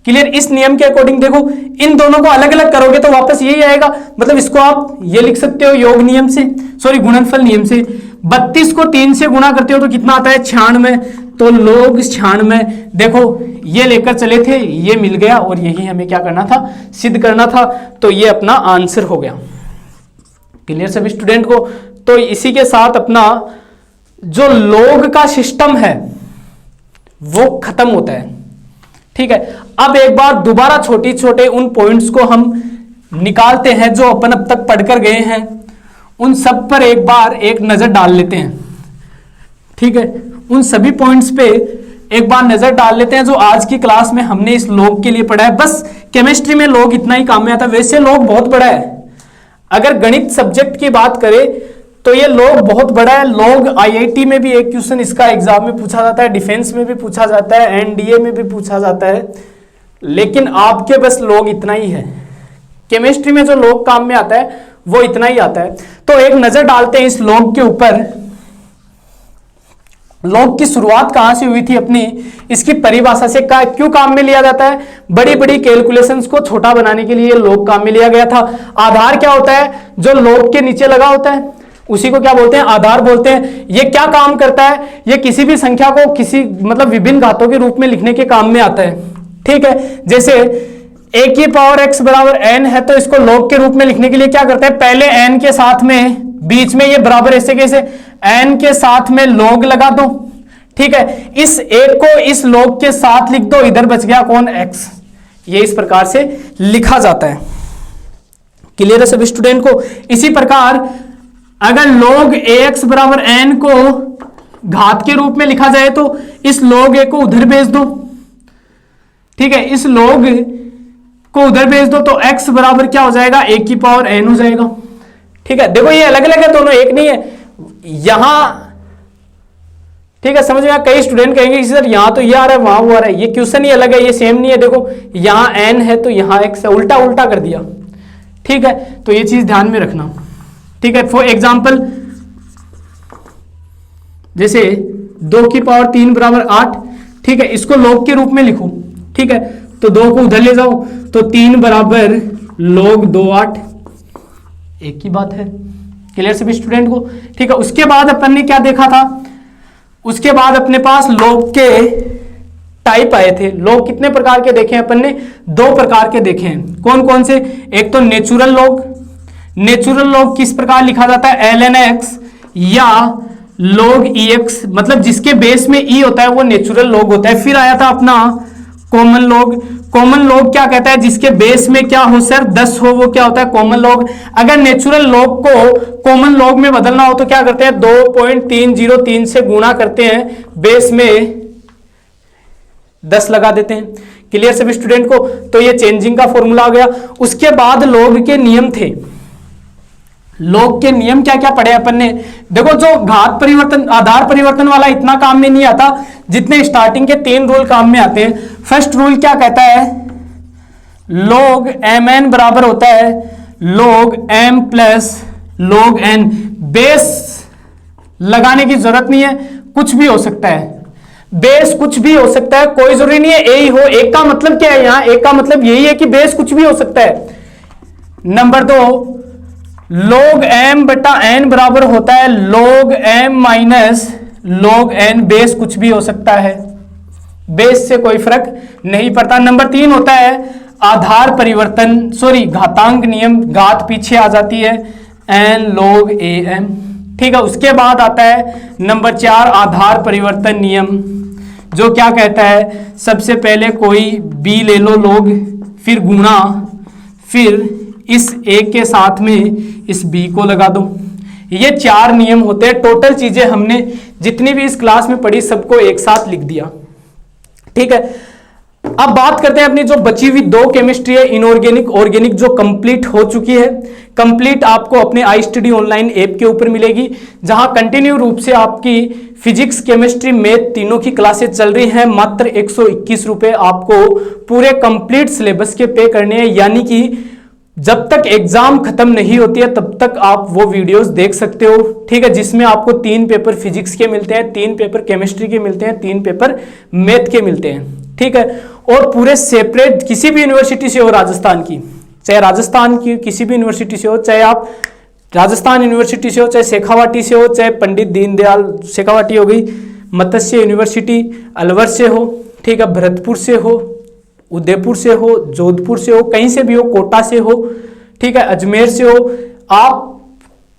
क्लियर। इस नियम के अकॉर्डिंग देखो, इन दोनों को अलग अलग करोगे तो वापस यही आएगा, मतलब इसको आप ये लिख सकते हो योग नियम से, सॉरी गुणनफल नियम से। 32 को 3 से गुणा करते हो तो कितना आता है, 96। तो log 96, देखो ये लेकर चले थे, ये मिल गया और यही हमें क्या करना था, सिद्ध करना था। तो ये अपना आंसर हो गया। क्लियर सभी स्टूडेंट को। तो इसी के साथ अपना जो log का सिस्टम है वो खत्म होता है, ठीक है। अब एक बार दोबारा छोटे छोटे उन पॉइंट्स को हम निकालते हैं जो अपन अब तक पढ़कर गए हैं, उन सब पर एक बार एक नजर डाल लेते हैं, ठीक है। उन सभी पॉइंट्स पे एक बार नजर डाल लेते हैं जो आज की क्लास में हमने इस log के लिए पढ़ा है। बस केमिस्ट्री में log इतना ही काम में आता है, वैसे log बहुत बड़ा है। अगर गणित सब्जेक्ट की बात करें तो ये log बहुत बड़ा है। log IIT में भी एक क्वेश्चन इसका एग्जाम में पूछा जाता है, डिफेंस में भी पूछा जाता है, NDA में भी पूछा जाता है, लेकिन आपके बस log इतना ही है। केमिस्ट्री में जो log काम में आता है वो इतना ही आता है। तो एक नजर डालते हैं इस log के ऊपर। log की शुरुआत कहां से हुई थी अपनी, इसकी परिभाषा से क्यों काम में लिया जाता है, बड़ी बड़ी कैलकुलेशंस को छोटा बनाने के लिए log काम में लिया गया था। आधार क्या होता है, जो log के नीचे लगा होता है उसी को क्या बोलते हैं, आधार बोलते हैं। ये क्या काम करता है, ये किसी भी संख्या को किसी मतलब विभिन्न घातों के रूप में लिखने के काम में आता है, ठीक है। जैसे a की पावर x बराबर n है, तो इसको log के रूप में लिखने के लिए क्या करते हैं, पहले n के साथ में बीच में ये बराबर ऐसे कैसे, n के साथ में log लगा दो, ठीक है। इस एक को इस log के साथ लिख दो, इधर बच गया कौन, x। ये इस प्रकार से लिखा जाता है। क्लियर है सभी स्टूडेंट को। इसी प्रकार अगर log ax बराबर n को घात के रूप में लिखा जाए तो इस log a को उधर भेज दो, ठीक है। इस log को उधर भेज दो तो x बराबर क्या हो जाएगा, a की पावर n हो जाएगा। ठीक है, देखो ये अलग अलग है दोनों, एक नहीं है यहां। ठीक है, समझ में? कई स्टूडेंट कहेंगे सर यहाँ तो ये आ रहा है वहां वो आ रहा है, ये क्वेश्चन ही अलग है, ये सेम नहीं है। देखो यहाँ n है तो यहाँ x है, उल्टा उल्टा कर दिया। ठीक है, तो ये चीज ध्यान में रखना। ठीक है, फॉर एग्जाम्पल जैसे 2 की पावर 3 बराबर 8। ठीक है, इसको log के रूप में लिखो। ठीक है, तो 2 को उधर ले जाओ तो 3 बराबर log 2 8, एक ही बात है। क्लियर सभी स्टूडेंट को? ठीक है, उसके बाद अपन ने क्या देखा था, उसके बाद अपने पास log के टाइप आए थे। log कितने प्रकार के देखे अपन ने, 2 प्रकार के देखे हैं। कौन कौन से? एक तो नेचुरल log। नेचुरल log किस प्रकार लिखा जाता है, ln x या log ex, मतलब जिसके बेस में e होता है वो नेचुरल log होता है। फिर आया था अपना कॉमन log। कॉमन log क्या कहता है, जिसके बेस में क्या हो सर, 10 हो, वो क्या होता है कॉमन log। अगर नेचुरल log को कॉमन log में बदलना हो तो क्या करते हैं, 2.303 से गुणा करते हैं, बेस में 10 लगा देते हैं। क्लियर सभी स्टूडेंट को? तो ये चेंजिंग का फॉर्मूला हो गया। उसके बाद log के नियम थे। log के नियम क्या क्या पढ़े अपन ने, देखो जो घात परिवर्तन आधार परिवर्तन वाला इतना काम में नहीं आता जितने स्टार्टिंग के 3 रूल काम में आते हैं। फर्स्ट रूल क्या कहता है, log mn बराबर होता है log m plus log n। Base लगाने की जरूरत नहीं है, कुछ भी हो सकता है, बेस कुछ भी हो सकता है, कोई जरूरी नहीं है ए ही हो। एक का मतलब क्या है, यहां एक का मतलब यही है कि बेस कुछ भी हो सकता है। नंबर 2, log m बटा n बराबर होता है log m minus log n। Base कुछ भी हो सकता है, बेस से कोई फर्क नहीं पड़ता। नंबर 3 होता है आधार परिवर्तन, सॉरी घातांक नियम, घात पीछे आ जाती है n log am। ठीक है, उसके बाद आता है नंबर 4 आधार परिवर्तन नियम, जो क्या कहता है, सबसे पहले कोई b ले लो log, फिर गुणा, फिर इस a के साथ में इस b को लगा दो। ये 4 नियम होते हैं। टोटल चीजें हमने जितनी भी इस क्लास में पढ़ी सबको एक साथ लिख दिया। ठीक है, अब बात करते हैं अपनी जो बची हुई 2 केमिस्ट्री है, इनऑर्गेनिक ऑर्गेनिक, जो कंप्लीट हो चुकी है। कंप्लीट आपको अपने आई स्टडी ऑनलाइन ऐप के ऊपर मिलेगी, जहां कंटिन्यू रूप से आपकी फिजिक्स केमिस्ट्री मैथ तीनों की क्लासेस चल रही हैं। मात्र 121 रुपए आपको पूरे कंप्लीट सिलेबस के पे करने हैं, यानी कि जब तक एग्जाम खत्म नहीं होती है तब तक आप वो वीडियोस देख सकते हो। ठीक है, जिसमें आपको 3 पेपर फिजिक्स के मिलते हैं, 3 पेपर केमिस्ट्री के मिलते हैं, 3 पेपर मैथ के मिलते हैं। ठीक है, और पूरे सेपरेट किसी भी यूनिवर्सिटी से हो, राजस्थान की, चाहे राजस्थान की किसी भी यूनिवर्सिटी से हो, चाहे आप राजस्थान यूनिवर्सिटी से हो, चाहे शेखावाटी से हो, चाहे पंडित दीनदयाल शेखावाटी हो गई, मत्स्य यूनिवर्सिटी अलवर से हो, ठीक है, भरतपुर से हो, उदयपुर से हो, जोधपुर से हो, कहीं से भी हो, कोटा से हो, ठीक है, अजमेर से हो, आप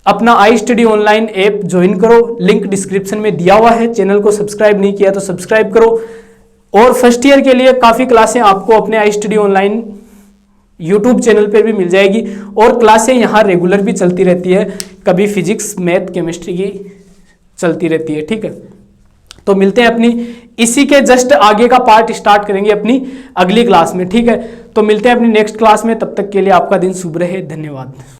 अपना I study online app join करो। लिंक डिस्क्रिप्शन में दिया हुआ है। चैनल को सब्सक्राइब नहीं किया तो सब्सक्राइब करो। और फर्स्ट ईयर के लिए काफ़ी क्लासें आपको अपने I study online YouTube channel पर भी मिल जाएगी, और क्लासें यहाँ रेगुलर भी चलती रहती है, कभी फिजिक्स मैथ केमिस्ट्री की चलती रहती है। ठीक है, तो मिलते हैं अपनी इसी के जस्ट आगे का पार्ट स्टार्ट करेंगे अपनी अगली क्लास में। ठीक है, तो मिलते हैं अपनी नेक्स्ट क्लास में, तब तक के लिए आपका दिन शुभ रहे। धन्यवाद।